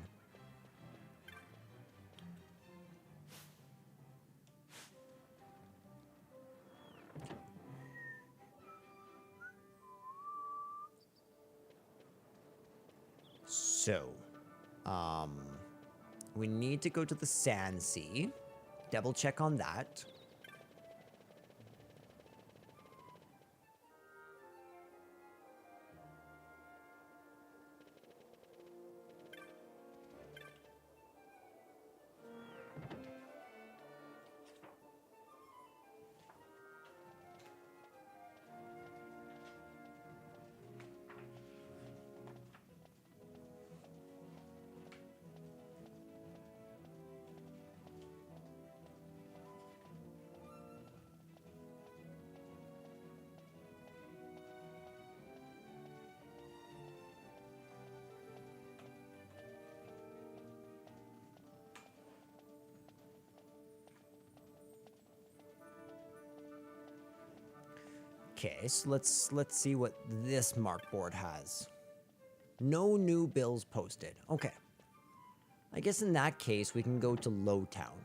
So, we need to go to the Sand Sea. Double check on that. Okay, so let's see what this mark board has. No new bills posted. Okay. I guess in that case we can go to Lowtown.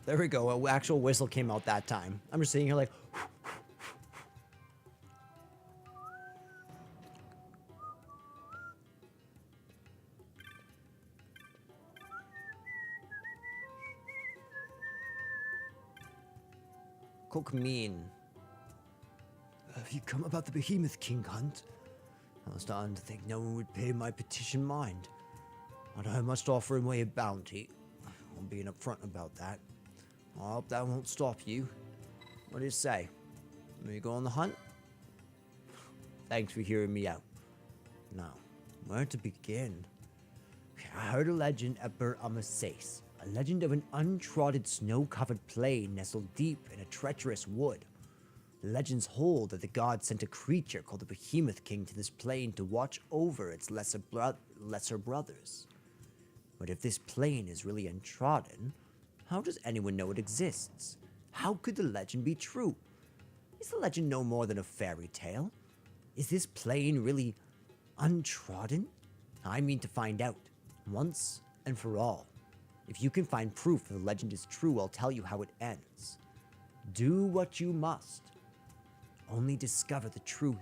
There we go. An actual whistle came out that time. I'm just sitting here like... Cook mean. Have you come about the Behemoth King hunt? I was starting to think no one would pay my petition mind. But I must offer him a bounty. I'm being upfront about that. I hope that won't stop you. What do you say? Will you go on the hunt? Thanks for hearing me out. Now, where to begin? I heard a legend about Amasis, a A legend of an untrodden snow-covered plain nestled deep in a treacherous wood. The legends hold that the gods sent a creature called the Behemoth King to this plain to watch over its lesser brothers. But if this plain is really untrodden, how does anyone know it exists? How could the legend be true? Is the legend no more than a fairy tale? Is this plain really untrodden? I mean to find out, once and for all. If you can find proof that the legend is true, I'll tell you how it ends. Do what you must. Only discover the truth.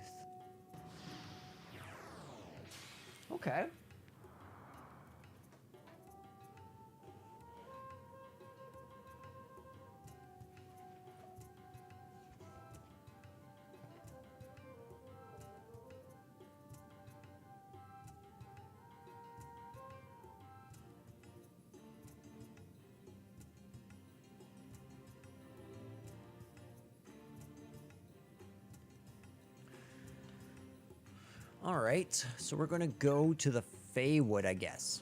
Okay. Alright, so we're gonna go to the Feywood, I guess.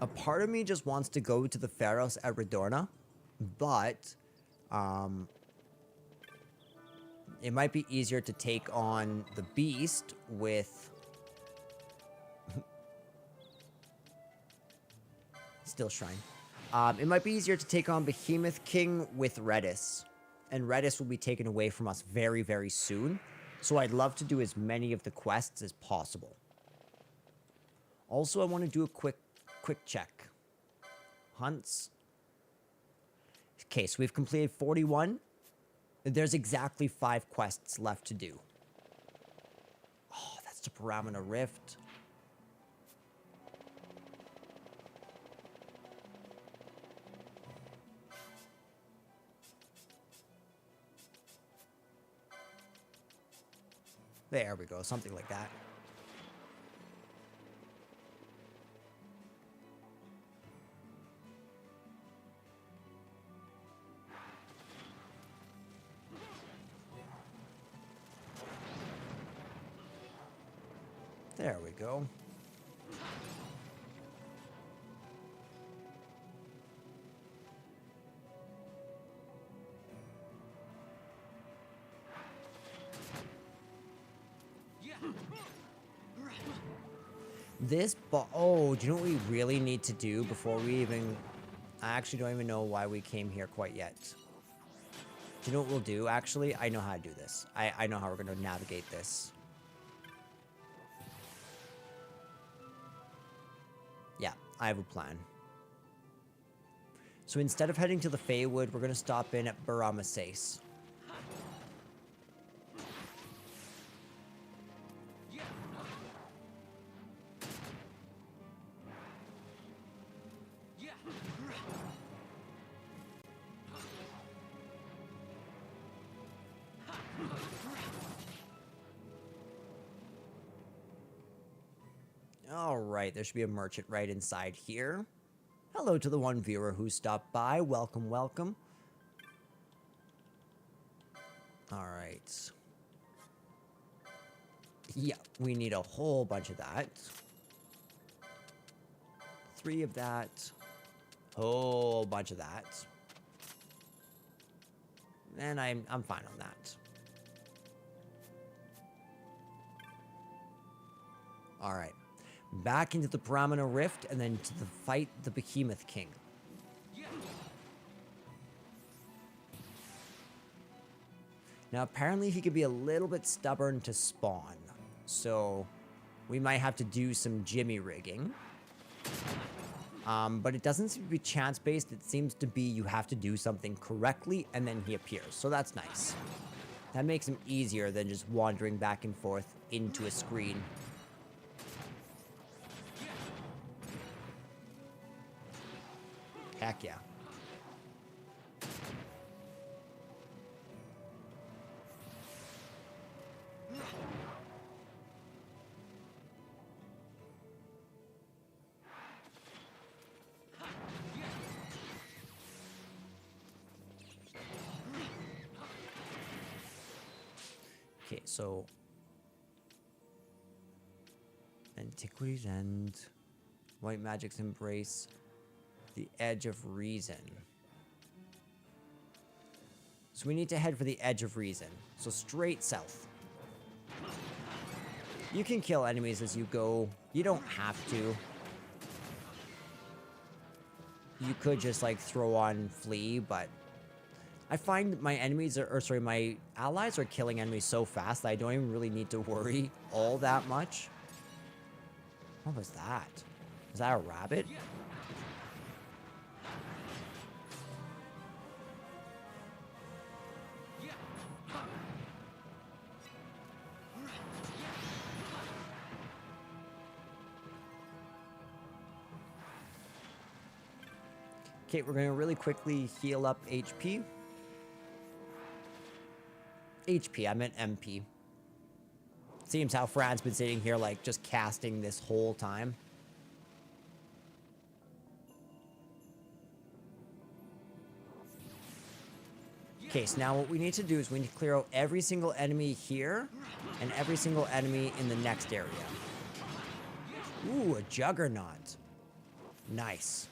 A part of me just wants to go to the Pharos at Redorna, but it might be easier to take on the beast with Still Shrine. It might be easier to take on Behemoth King with Redis. And Redis will be taken away from us very, very soon. So I'd love to do as many of the quests as possible. Also, I want to do a quick check. Hunts. Okay, so we've completed 41. There's exactly 5 quests left to do. Oh, that's the Paramina Rift. There we go, something like that. There we go. This oh, do you know what we really need to do before we even... I actually don't even know why we came here quite yet. Do you know what we'll do, actually? I know how to do this. I know how we're going to navigate this. Yeah, I have a plan. So instead of heading to the Feywood, we're going to stop in at Baramasace. Alright, there should be a merchant right inside here. Hello to the one viewer who stopped by. Welcome, welcome. Alright. Yeah, we need a whole bunch of that. 3 of that. Whole bunch of that. And I'm fine on that. Alright. Back into the Paramina Rift, and then to fight the Behemoth King. Now, apparently he could be a little bit stubborn to spawn. So, we might have to do some jimmy rigging. But it doesn't seem to be chance-based. It seems to be you have to do something correctly, and then he appears. So that's nice. That makes him easier than just wandering back and forth into a screen. Heck yeah. Okay, so Antiquity's End, White Magic's Embrace, the Edge of Reason. So we need to head for the Edge of Reason. So straight south. You can kill enemies as you go. You don't have to. You could just like throw on flee, but I find my enemies are, or sorry, my allies are killing enemies so fast that I don't even really need to worry all that much. What was that? Was that a rabbit? Okay, we're going to really quickly heal up HP. HP, I meant MP. Seems how Fran's been sitting here, like, just casting this whole time. Okay, so now what we need to do is we need to clear out every single enemy here and every single enemy in the next area. Ooh, a Juggernaut. Nice.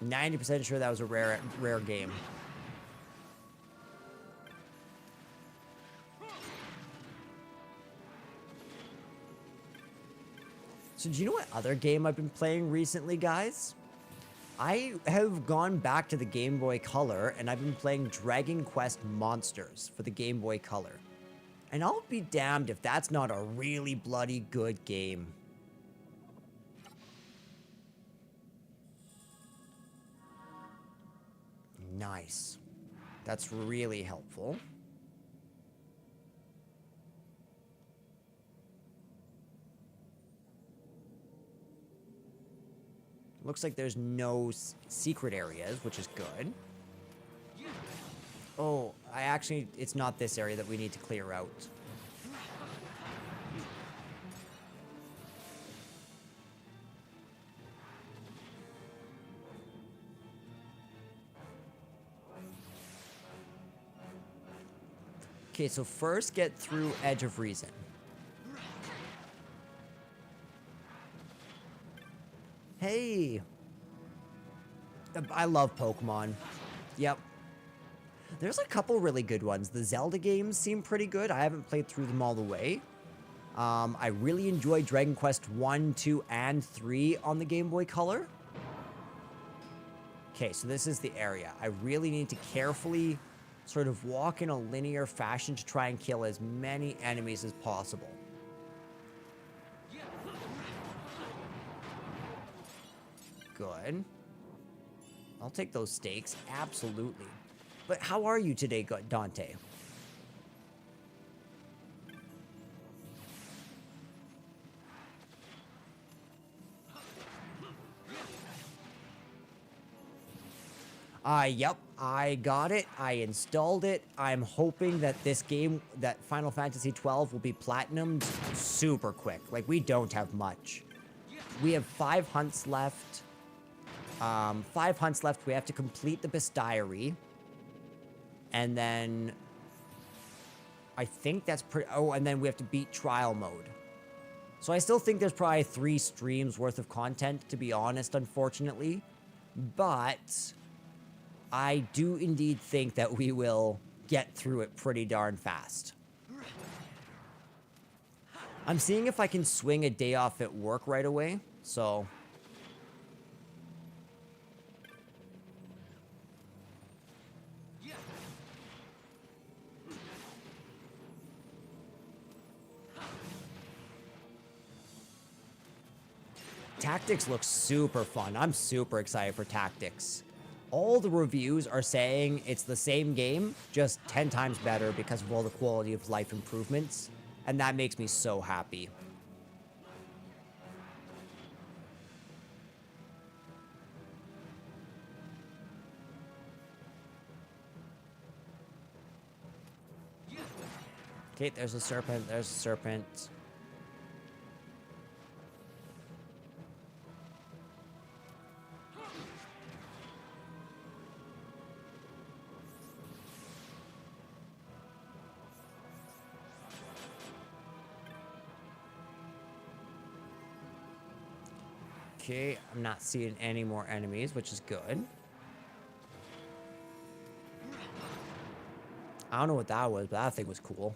90% sure that was a rare game. So do you know what other game I've been playing recently, guys? I have gone back to the Game Boy Color, and I've been playing Dragon Quest Monsters for the Game Boy Color. And I'll be damned if that's not a really bloody good game. Nice. That's really helpful. Looks like there's no secret areas, which is good. Oh, it's not this area that we need to clear out. Okay, so first get through Edge of Reason. Hey! I love Pokemon. Yep. There's a couple really good ones. The Zelda games seem pretty good. I haven't played through them all the way. I really enjoyed Dragon Quest 1, 2, and 3 on the Game Boy Color. Okay, so this is the area. I really need to carefully sort of walk in a linear fashion to try and kill as many enemies as possible. Good. I'll take those stakes, absolutely. But how are you today, Dante? Yep, I got it. I installed it. I'm hoping that this game, that Final Fantasy 12 will be platinumed super quick. Like, we don't have much. We have 5 hunts left. 5 hunts left. We have to complete the bestiary. And then I think that's pretty... Oh, and then we have to beat trial mode. So I still think there's probably 3 streams worth of content, to be honest, unfortunately. But I do indeed think that we will get through it pretty darn fast. I'm seeing if I can swing a day off at work right away, so... Tactics looks super fun. I'm super excited for Tactics. All the reviews are saying it's the same game, just 10 times better because of all the quality of life improvements. And that makes me so happy. Okay, there's a serpent, there's a serpent. Okay, I'm not seeing any more enemies, which is good. I don't know what that was, but that thing was cool.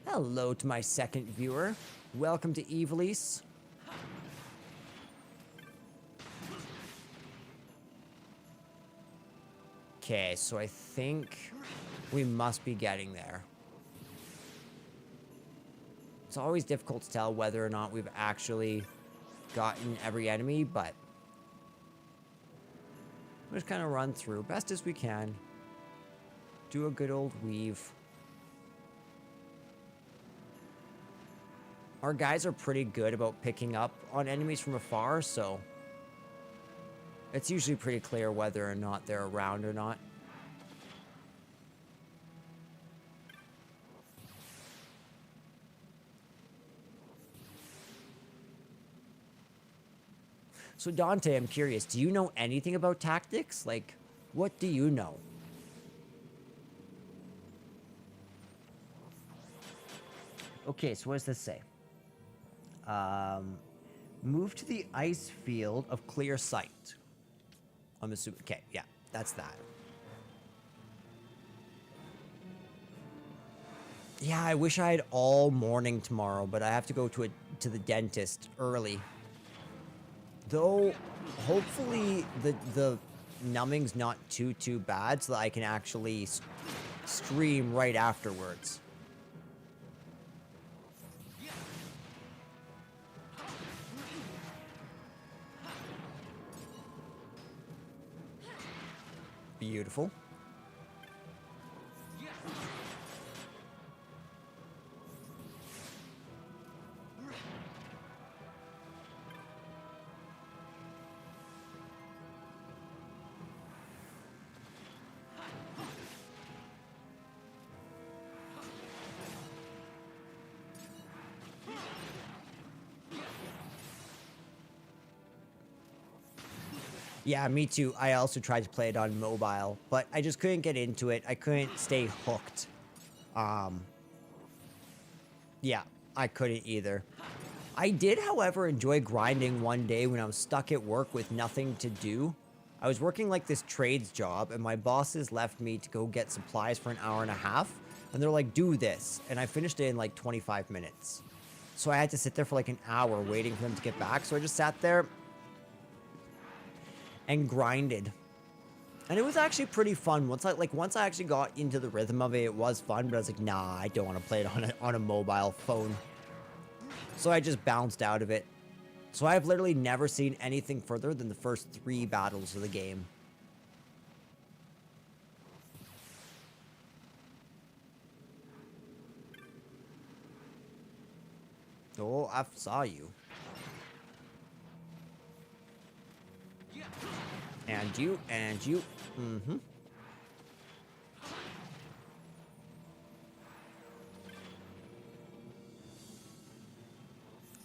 Hello to my second viewer. Welcome to Evilise. Okay, so I think we must be getting there. It's always difficult to tell whether or not we've actually gotten every enemy, but we'll just kind of run through best as we can. Do a good old weave. Our guys are pretty good about picking up on enemies from afar, so it's usually pretty clear whether or not they're around or not. So Dante, I'm curious, do you know anything about tactics? Like, what do you know? Okay, so what does this say? Move to the ice field of clear sight. I'm assuming. Okay, yeah, that's that. Yeah, I wish I had all morning tomorrow, but I have to go to the dentist early. Though, hopefully the numbing's not too bad, so that I can actually stream right afterwards. Beautiful. Yeah, me too. I also tried to play it on mobile, but I just couldn't get into it. I couldn't stay hooked. Yeah, I couldn't either. I did, however, enjoy grinding one day when I was stuck at work with nothing to do. I was working like this trades job, and my bosses left me to go get supplies for an hour and a half, and they're like, do this. And I finished it in like 25 minutes. So I had to sit there for like an hour waiting for them to get back. So I just sat there and grinded. And it was actually pretty fun. Once I actually got into the rhythm of it, it was fun, but I was like, nah, I don't want to play it on a mobile phone. So I just bounced out of it. So I've literally never seen anything further than the first 3 battles of the game. Oh, I saw you. And you, and you. Mm-hmm.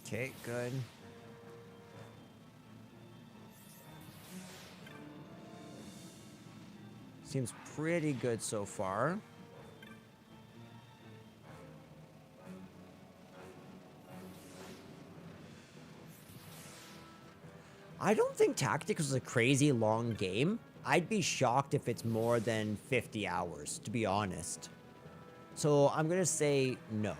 Okay, good. Seems pretty good so far. I don't think Tactics was a crazy long game. I'd be shocked if it's more than 50 hours, to be honest. So I'm gonna say no.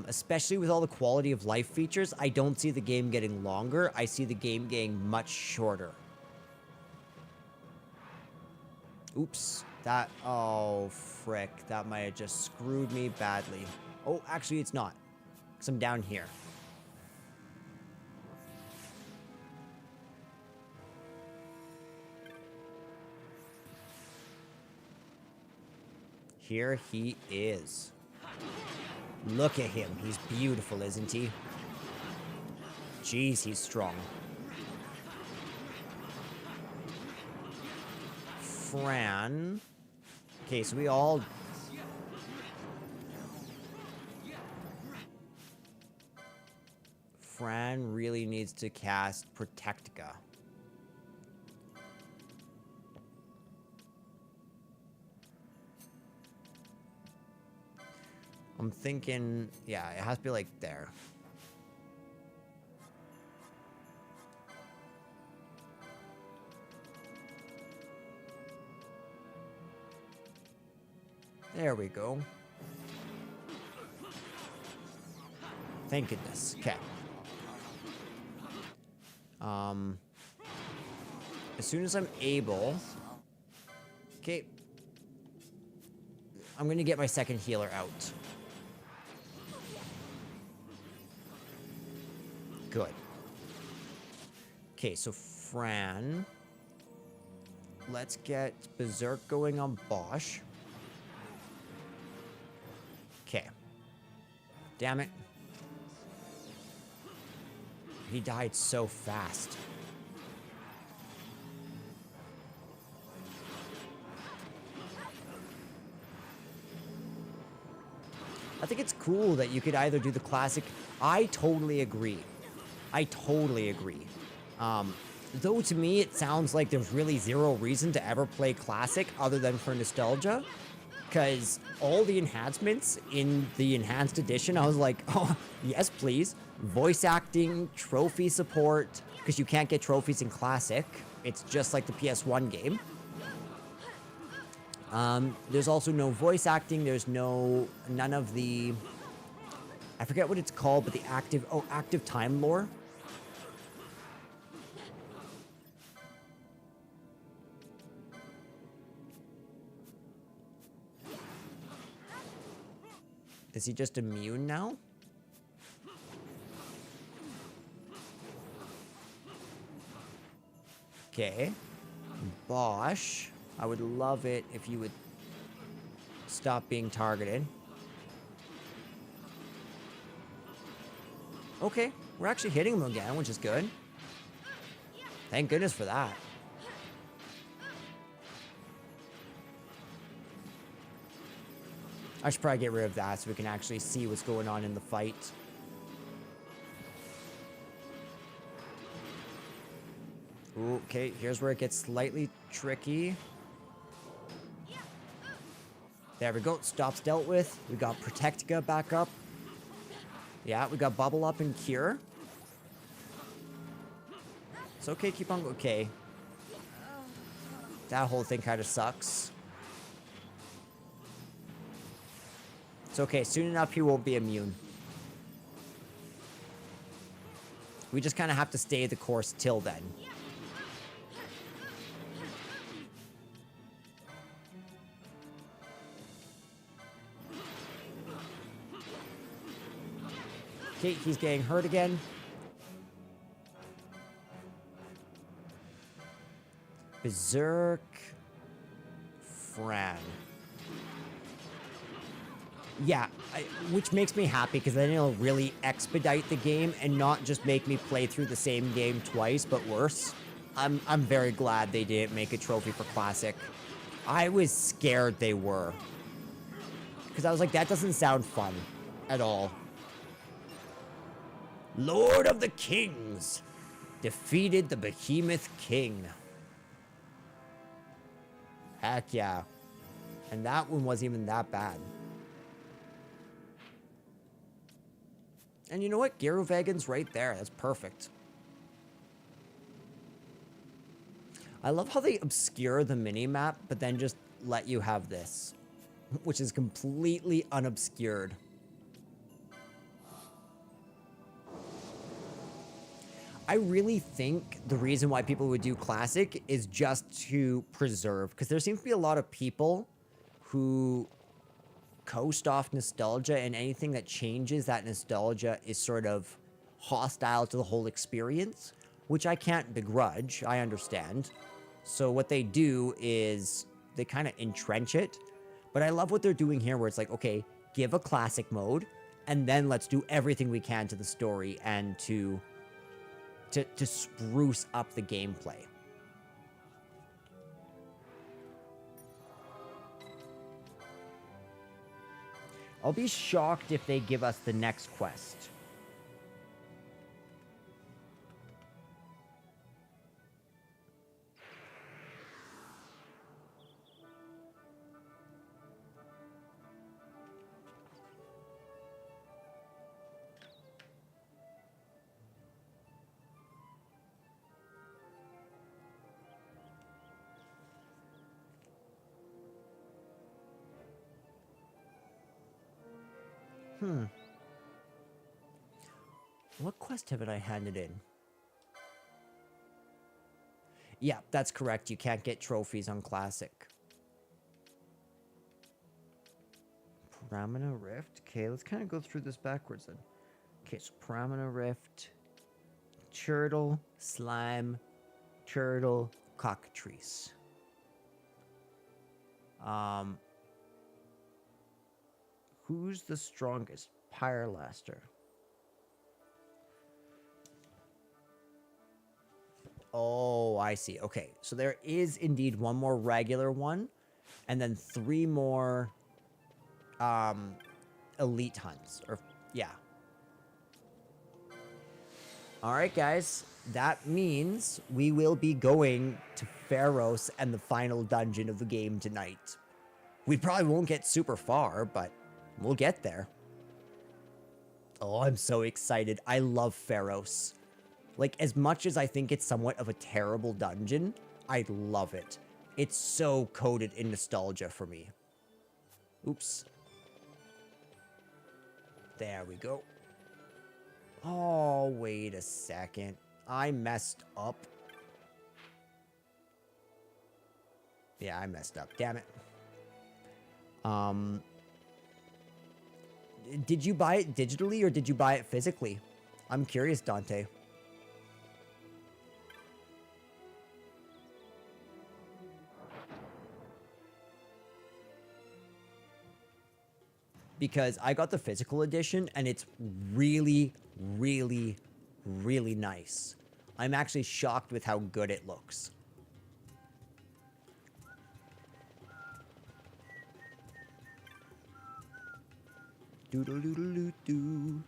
Especially with all the quality of life features, I don't see the game getting longer. I see the game getting much shorter. Oops. Oh, frick. That might have just screwed me badly. Oh, actually, it's not. Because I'm down here. Here he is. Look at him. He's beautiful, isn't he? Jeez, he's strong. Fran. Okay, so we all... Fran really needs to cast Protectica. I'm thinking, yeah, it has to be like there. There we go. Thank goodness. Okay. As soon as I'm able... Okay. I'm going to get my second healer out. Good. Okay, so Fran. Let's get Berserk going on Bosch. Okay. Damn it. He died so fast. I think it's cool that you could either do the classic... I totally agree. I totally agree. Though to me, it sounds like there's really zero reason to ever play classic other than for nostalgia. Because all the enhancements in the enhanced edition, I was like, oh, yes, please. Voice acting, trophy support, because you can't get trophies in classic. It's just like the PS1 game. There's also no voice acting. There's none of the, I forget what it's called, but the active time lore. Is he just immune now? Okay. Bosch, I would love it if you would stop being targeted. Okay, we're actually hitting him again, which is good. Thank goodness for that. I should probably get rid of that so we can actually see what's going on in the fight. Okay, here's where it gets slightly tricky. There we go. Stops dealt with. We got Protectica back up. Yeah, we got Bubble up and Cure. It's okay, keep on. Okay. That whole thing kind of sucks. It's okay. Soon enough, he won't be immune. We just kind of have to stay the course till then. Okay, he's getting hurt again. Berserk. Fran. Yeah, which makes me happy because then it'll really expedite the game and not just make me play through the same game twice, but worse. I'm very glad they didn't make a trophy for Classic. I was scared they were. Because I was like, that doesn't sound fun at all. Lord of the Kings defeated the Behemoth King. Heck yeah. And that one wasn't even that bad. And you know what? Gyrovagon's right there. That's perfect. I love how they obscure the mini-map, but then just let you have this. Which is completely unobscured. I really think the reason why people would do Classic is just to preserve. Because there seems to be a lot of people who coast off nostalgia, and anything that changes that nostalgia is sort of hostile to the whole experience, which I can't begrudge. I understand. So what they do is they kind of entrench it. But I love what they're doing here, where it's like, okay, give a classic mode, and then let's do everything we can to the story and to spruce up the gameplay. I'll be shocked if they give us the next quest. What quest haven't I handed in? Yeah, that's correct. You can't get trophies on Classic. Pramina Rift. Okay, let's kind of go through this backwards then. Okay, so Pramina Rift, Turtle, Slime, Turtle, Cockatrice. Who's the strongest? Pyrelaster. Oh, I see. Okay, so there is indeed one more regular one, and then 3 more elite hunts. Or yeah. Alright, guys. That means we will be going to Pharos and the final dungeon of the game tonight. We probably won't get super far, but we'll get there. Oh, I'm so excited. I love Pharos. Like, as much as I think it's somewhat of a terrible dungeon, I love it. It's so coated in nostalgia for me. Oops. There we go. Oh, wait a second. I messed up. Yeah, I messed up. Damn it. Did you buy it digitally or did you buy it physically? I'm curious, Dante. Because I got the physical edition and it's really, really, really nice. I'm actually shocked with how good it looks. Doodle-doodle-doo-doo.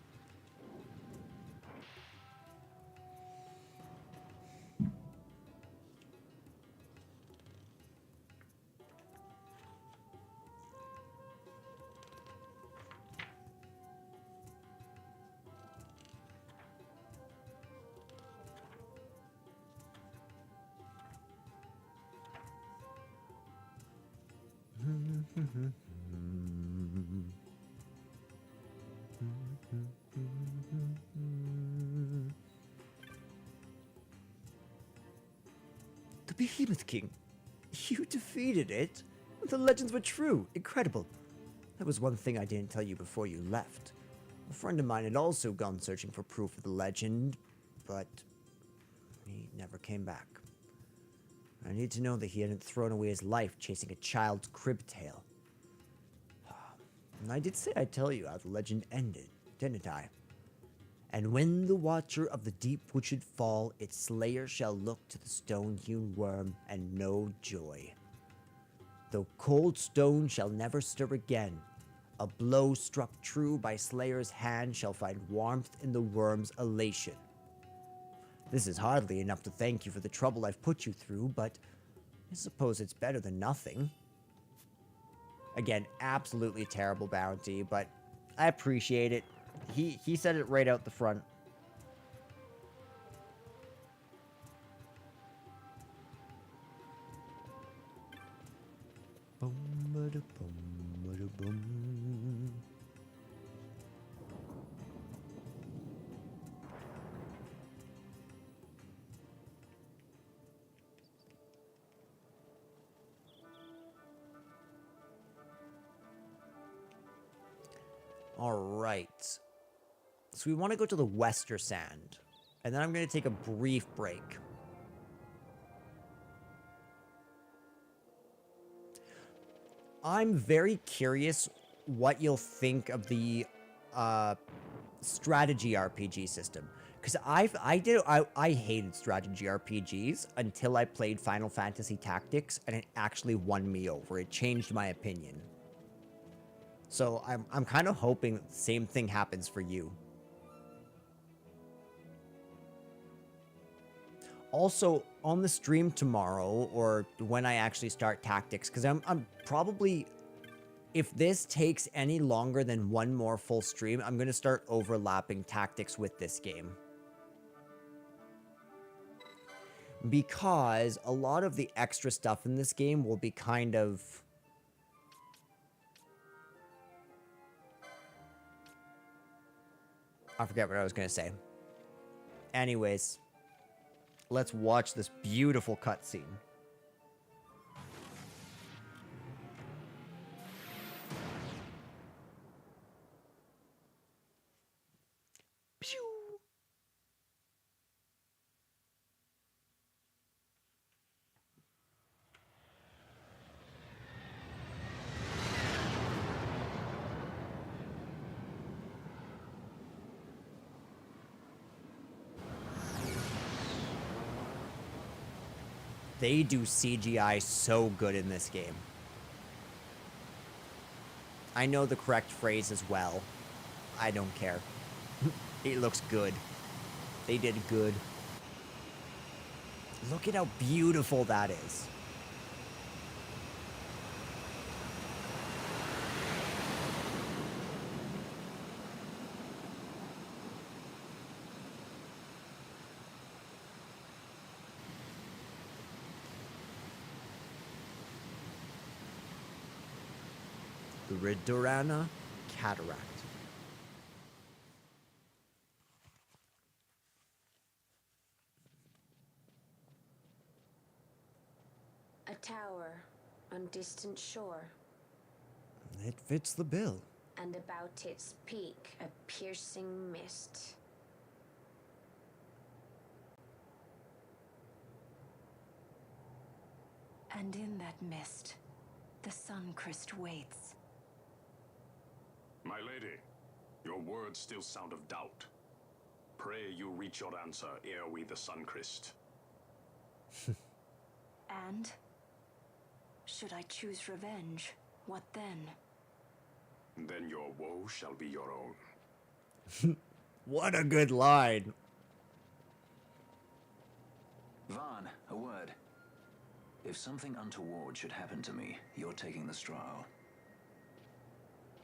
The Behemoth King. You defeated it? The legends were true. Incredible. That was one thing I didn't tell you before you left. A friend of mine had also gone searching for proof of the legend, but he never came back. I need to know that he hadn't thrown away his life chasing a child's crib tale. And I did say I'd tell you how the legend ended, didn't I? And when the watcher of the deep wood should fall, its slayer shall look to the stone-hewn worm and know joy. Though cold stone shall never stir again, a blow struck true by slayer's hand shall find warmth in the worm's elation. This is hardly enough to thank you for the trouble I've put you through, but I suppose it's better than nothing. Again, absolutely terrible bounty, but I appreciate it. He said it right out the front. All right. So we want to go to the Wester Sand. And then I'm going to take a brief break. I'm very curious what you'll think of the strategy RPG system. Because I hated strategy RPGs until I played Final Fantasy Tactics, and it actually won me over. It changed my opinion. So I'm kind of hoping the same thing happens for you. Also, on the stream tomorrow, or when I actually start Tactics, because I'm probably, if this takes any longer than one more full stream, I'm going to start overlapping Tactics with this game. Because a lot of the extra stuff in this game will be kind of I forget what I was going to say. Anyways, let's watch this beautiful cutscene. Pew! They do CGI so good in this game. I know the correct phrase as well. I don't care. It looks good. They did good. Look at how beautiful that is. The Ridorana Cataract. A tower on distant shore, It fits the bill. and about its peak a piercing mist. And in that mist, the Suncrest waits. My lady, your words still sound of doubt. Pray you reach your answer ere we the Suncrest. And? Should I choose revenge, what then? Then your woe shall be your own. What a good line. Vaughn, a word. If something untoward should happen to me, you're taking the straw.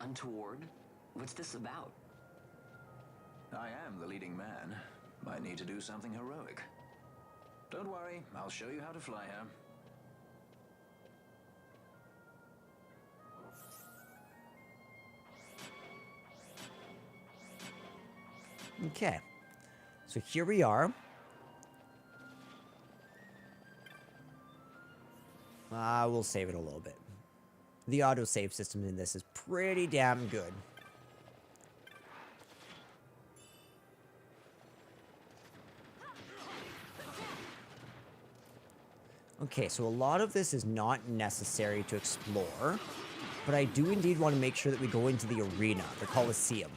Untoward? What's this about? I am the leading man. Might need to do something heroic. Don't worry, I'll show you how to fly her. Okay. So here we are. We'll save it a little bit. The autosave system in this is pretty damn good. Okay, so a lot of this is not necessary to explore, but I do indeed want to make sure that we go into the arena, the Colosseum.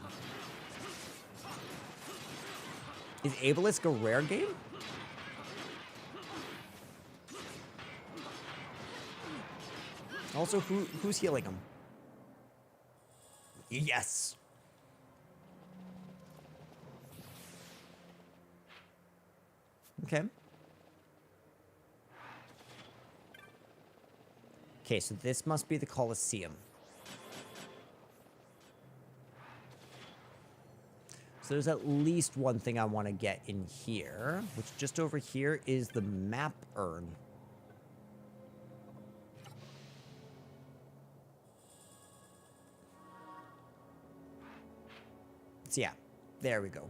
Is Abelisk a rare game? Also, who's healing him? Yes! Okay. Okay, so this must be the Colosseum. So there's at least one thing I want to get in here, which just over here is the map urn. So yeah, there we go.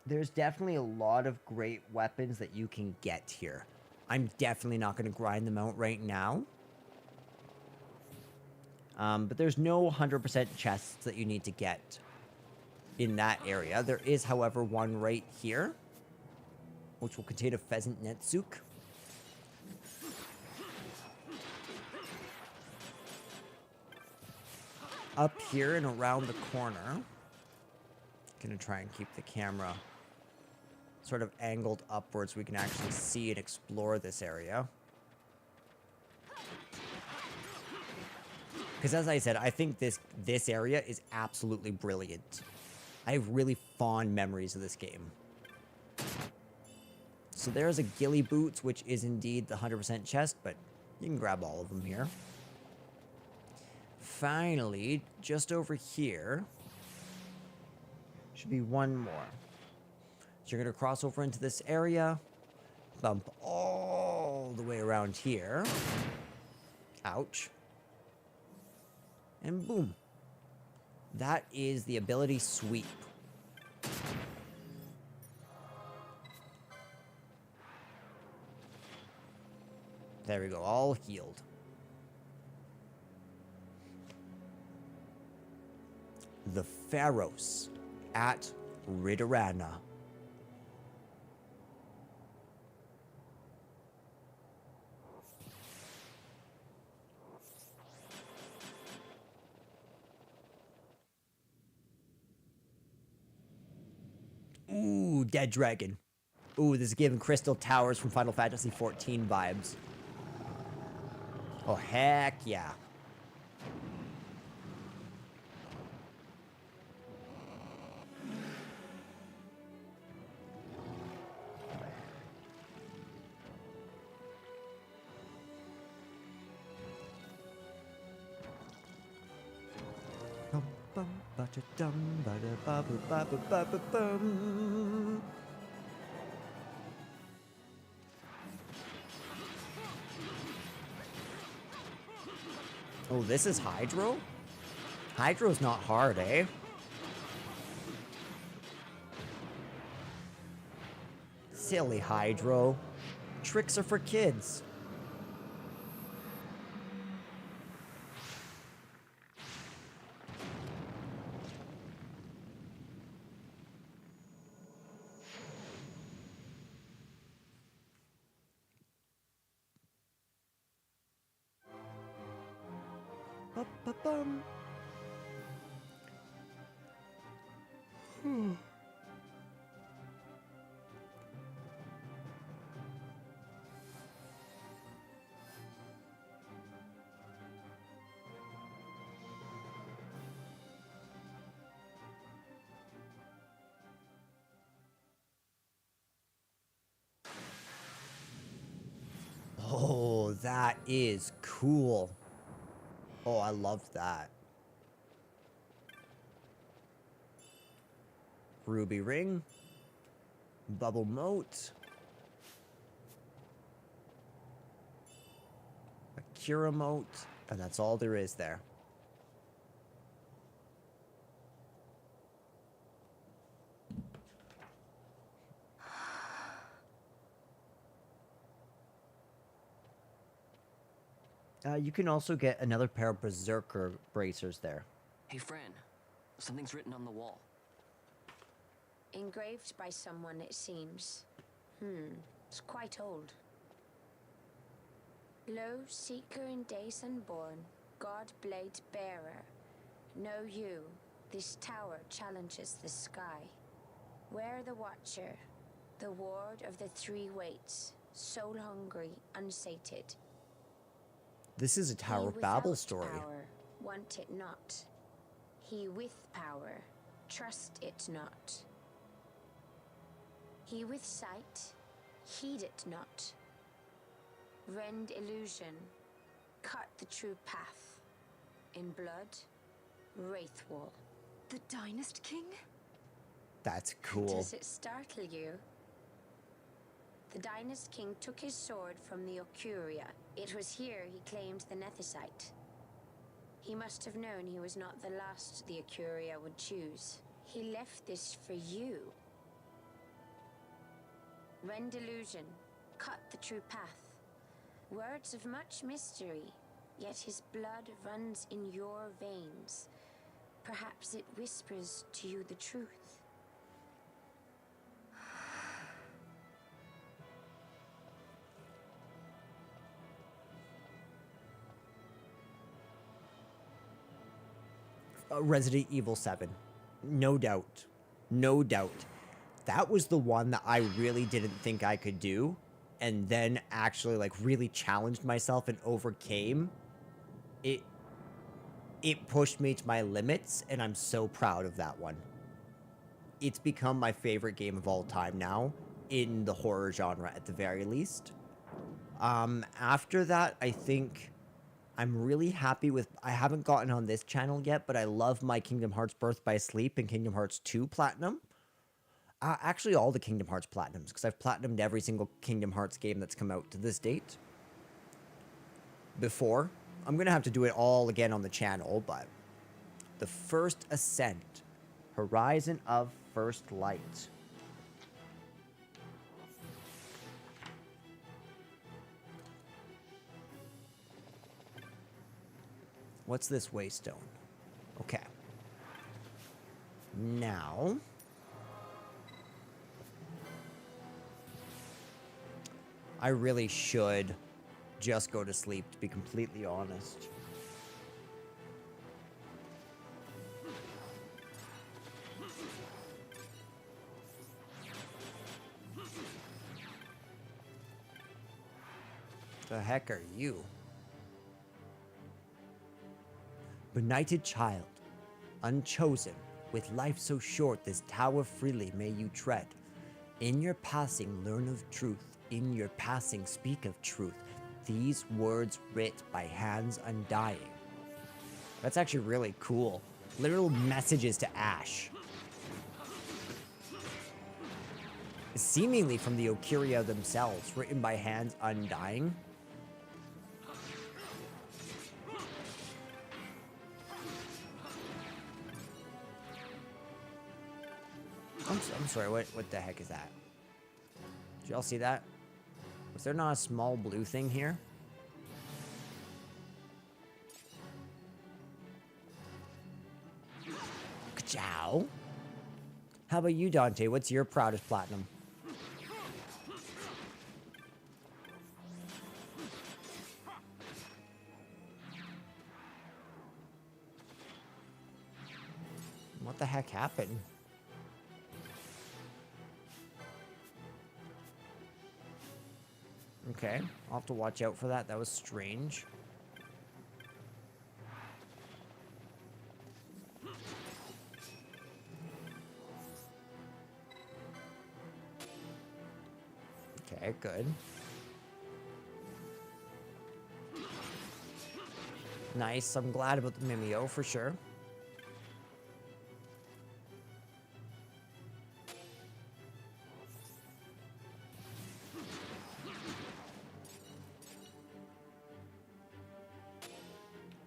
There's definitely a lot of great weapons that you can get here. I'm definitely not going to grind them out right now. But there's no 100% chests that you need to get in that area. There is, however, one right here, which will contain a pheasant Netsuke. Up here and around the corner, gonna try and keep the camera sort of angled upwards so we can actually see and explore this area. Because as I said, I think this area is absolutely brilliant. I have really fond memories of this game. So there's a ghillie boots, which is indeed the 100% chest, but you can grab all of them here. Finally, just over here, should be one more. So you're going to cross over into this area, bump all the way around here. Ouch. And boom. That is the ability sweep. There we go, all healed. The Pharaohs at Ridorana. Ooh, Dead Dragon. Ooh, this is giving Crystal Towers from Final Fantasy XIV vibes. Oh, heck yeah. Oh, this is Hydro? Hydro's not hard, eh? Silly Hydro. Tricks are for kids. Ba-ba-bum. Oh, that is cool. Oh, I love that. Ruby Ring. Bubble Moat. Akira Moat. And that's all there is there. You can also get another pair of Berserker bracers there. Hey, Fran. Something's written on the wall. Engraved by someone, it seems. It's quite old. Lo, seeker in days unborn, God blade bearer. Know you, this tower challenges the sky. Where the watcher, the ward of the three weights, soul hungry, unsated. This is a Tower He of Babel without story. Power, want it not. He with power, trust it not. He with sight, heed it not. Rend illusion, cut the true path. In blood, Wraithwall. The Dynast King? That's cool. Does it startle you? The Dynast King took his sword from the Ocuria. It was here he claimed the Nethicite. He must have known he was not the last the Ocuria would choose. He left this for you. Rend illusion, cut the true path. Words of much mystery, yet his blood runs in your veins. Perhaps it whispers to you the truth. Resident Evil 7. No doubt. No doubt. That was the one that I really didn't think I could do, and then actually like really challenged myself and overcame. It pushed me to my limits, and I'm so proud of that one. It's become my favorite game of all time now, in the horror genre at the very least. After that, I think I'm really happy with... I haven't gotten on this channel yet, but I love my Kingdom Hearts Birth by Sleep and Kingdom Hearts 2 Platinum. Actually, all the Kingdom Hearts Platinums, because I've Platinumed every single Kingdom Hearts game that's come out to this date. Before. I'm going to have to do it all again on the channel, but... The First Ascent. Horizon of First Light. What's this waystone? Okay. Now... I really should just go to sleep, to be completely honest. The heck are you? Benighted child, unchosen, with life so short, this tower freely may you tread. In your passing, learn of truth. In your passing, speak of truth. These words writ by hands undying. That's actually really cool. Literal messages to Ash. Seemingly from the Okiria themselves, written by hands undying. I'm sorry, what the heck is that? Did y'all see that? Was there not a small blue thing here? Ka-chow. How about you, Dante? What's your proudest platinum? What the heck happened? Okay, I'll have to watch out for that. That was strange. Okay, good. Nice. I'm glad about the Mimeo for sure.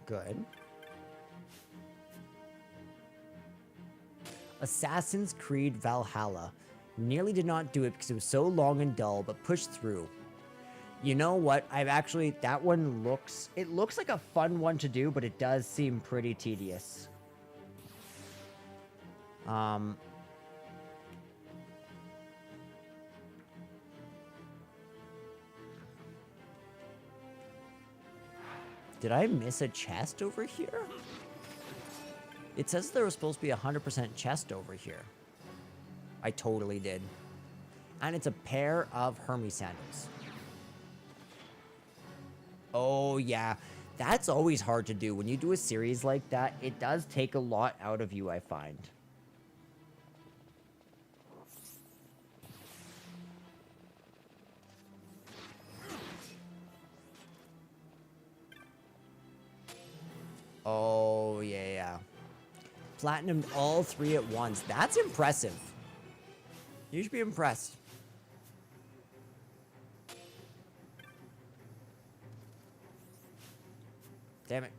Good. Assassin's Creed Valhalla. Nearly did not do it because it was so long and dull, but pushed through. You know what? I've actually... That one looks... It looks like a fun one to do, but it does seem pretty tedious. Did I miss a chest over here? It says there was supposed to be 100% chest over here. I totally did. And it's a pair of Hermes sandals. Oh, yeah. That's always hard to do. When you do a series like that, it does take a lot out of you, I find. Oh, yeah. Platinumed all 3 at once. That's impressive. You should be impressed. Damn it.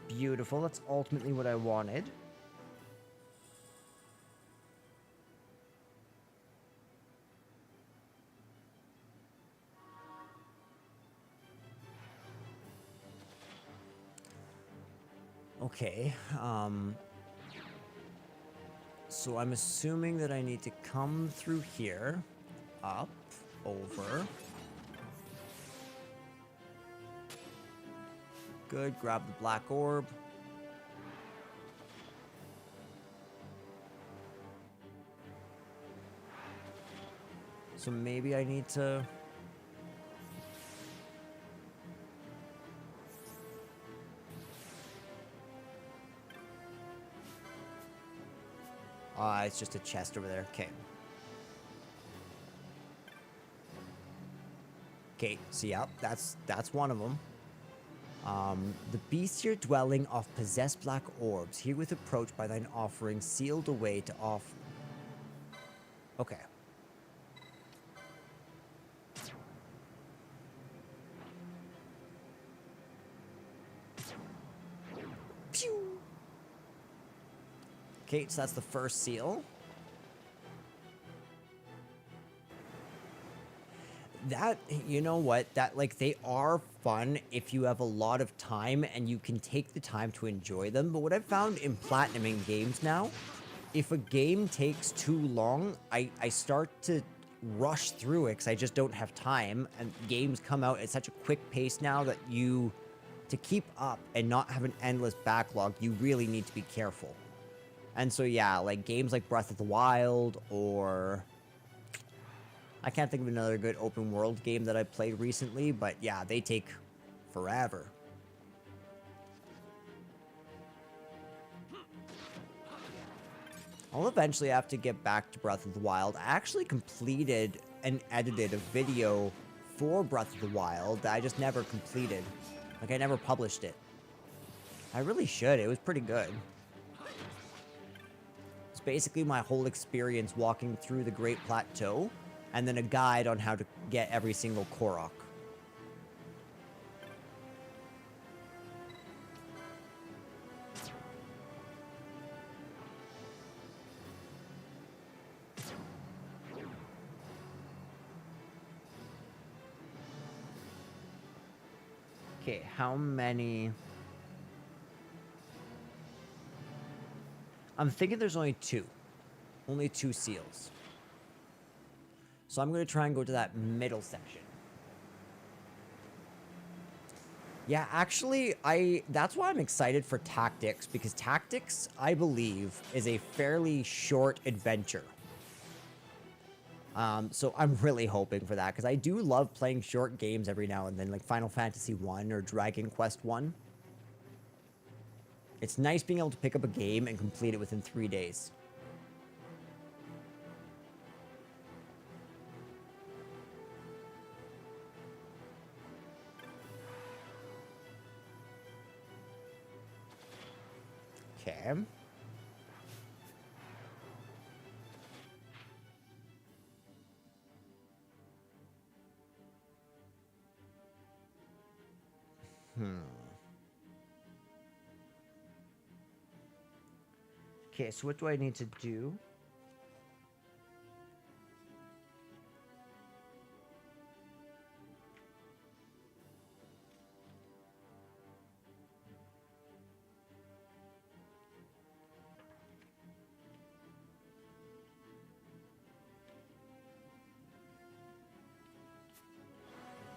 Beautiful. That's ultimately what I wanted. Okay, so I'm assuming that I need to come through here, up, over. Good, grab the black orb. So maybe I need to... it's just a chest over there. Okay. Okay, so yeah, that's one of them. The beast here dwelling of possessed black orbs, herewith approached by thine offering, sealed away to off. Okay. Pew! Okay, so that's the first seal. That, you know what, that, like, they are fun if you have a lot of time and you can take the time to enjoy them. But what I've found in platinuming games now, if a game takes too long, I start to rush through it because I just don't have time. And games come out at such a quick pace now that to keep up and not have an endless backlog, you really need to be careful. And so, yeah, like games like Breath of the Wild, or I can't think of another good open world game that I played recently, but yeah, they take forever. I'll eventually have to get back to Breath of the Wild. I actually completed and edited a video for Breath of the Wild that I just never completed. Like, I never published it. I really should. It was pretty good. It's basically my whole experience walking through the Great Plateau, and then a guide on how to get every single Korok. Okay, how many? I'm thinking there's only two. Only two seals. So I'm going to try and go to that middle section. Yeah, actually, that's why I'm excited for Tactics, because Tactics, I believe, is a fairly short adventure. So I'm really hoping for that, because I do love playing short games every now and then, like Final Fantasy 1 or Dragon Quest 1. It's nice being able to pick up a game and complete it within 3 days. Okay. Okay, so what do I need to do?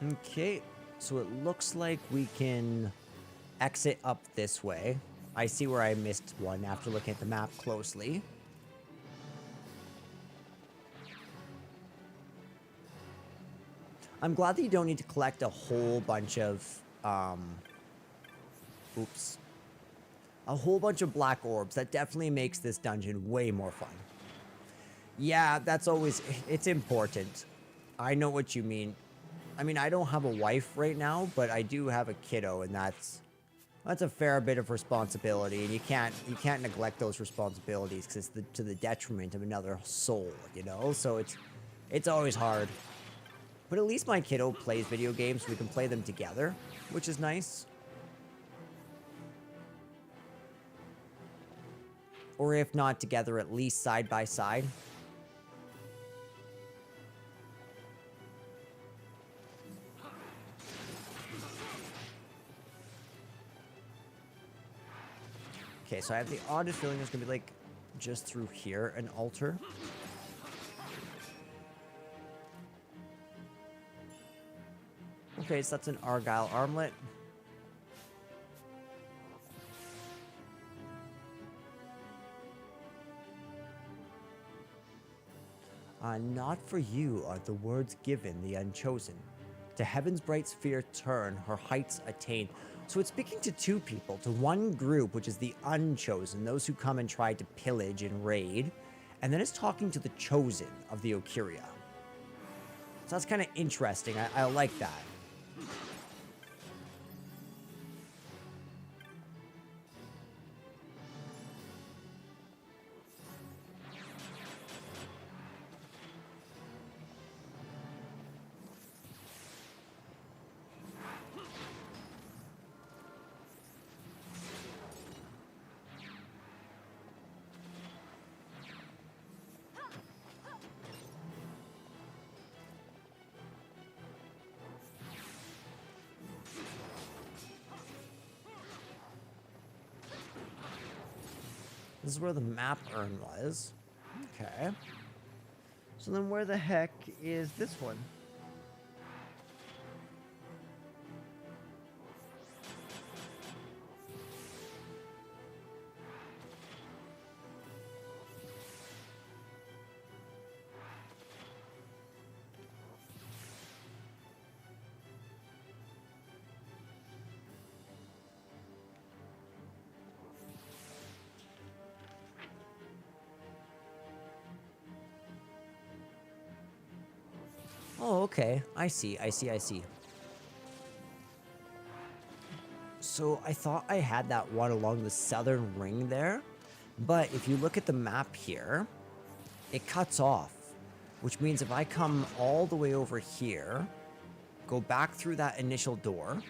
Okay, so it looks like we can exit up this way. I see where I missed one after looking at the map closely. I'm glad that you don't need to collect a whole bunch of, a whole bunch of black orbs. That definitely makes this dungeon way more fun. Yeah, that's always, it's important. I know what you mean. I mean, I don't have a wife right now, but I do have a kiddo, and that's a fair bit of responsibility, and you can't neglect those responsibilities because it's to the detriment of another soul, you know? So it's always hard. But at least my kiddo plays video games, so we can play them together, which is nice. Or if not together, at least side by side. Okay, so I have the oddest feeling there's gonna be, like, just through here, an altar. Okay, so that's an Argyle armlet. Not for you are the words given, the unchosen. To heaven's bright sphere turn, her heights attain. So it's speaking to two people, to one group, which is the unchosen, those who come and try to pillage and raid, and then it's talking to the chosen of the Okiria. So that's kind of interesting. I like that. This is where the map urn was. Okay. So then where the heck is this one? Oh, okay. I see. So I thought I had that one along the southern ring there, but if you look at the map here, it cuts off, which means if I come all the way over here, go back through that initial door,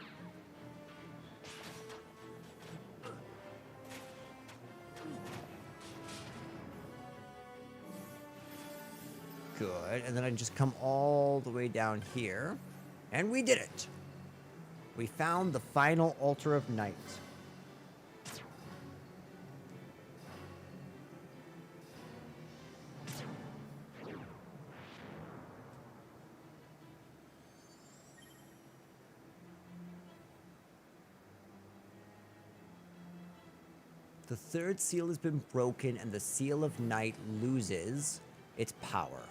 good, and then I just come all the way down here, and we did it. We found the final altar of night. The third seal has been broken and the seal of night loses its power.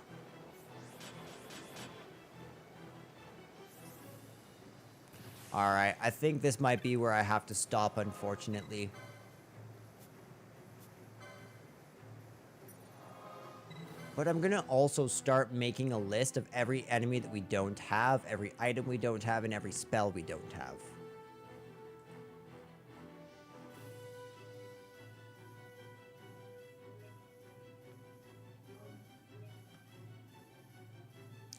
Alright, I think this might be where I have to stop, unfortunately. But I'm gonna also start making a list of every enemy that we don't have, every item we don't have, and every spell we don't have.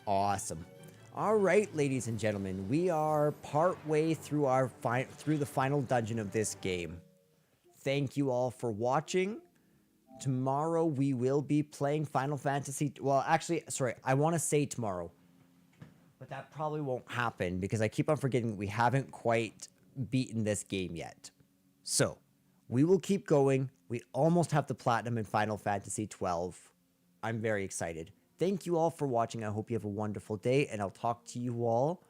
Awesome. All right, ladies and gentlemen, we are partway through our through the final dungeon of this game. Thank you all for watching. Tomorrow we will be playing Final Fantasy. Well, actually, sorry, I want to say tomorrow, but that probably won't happen because I keep on forgetting we haven't quite beaten this game yet. So we will keep going. We almost have the platinum in Final Fantasy 12. I'm very excited. Thank you all for watching. I hope you have a wonderful day, and I'll talk to you all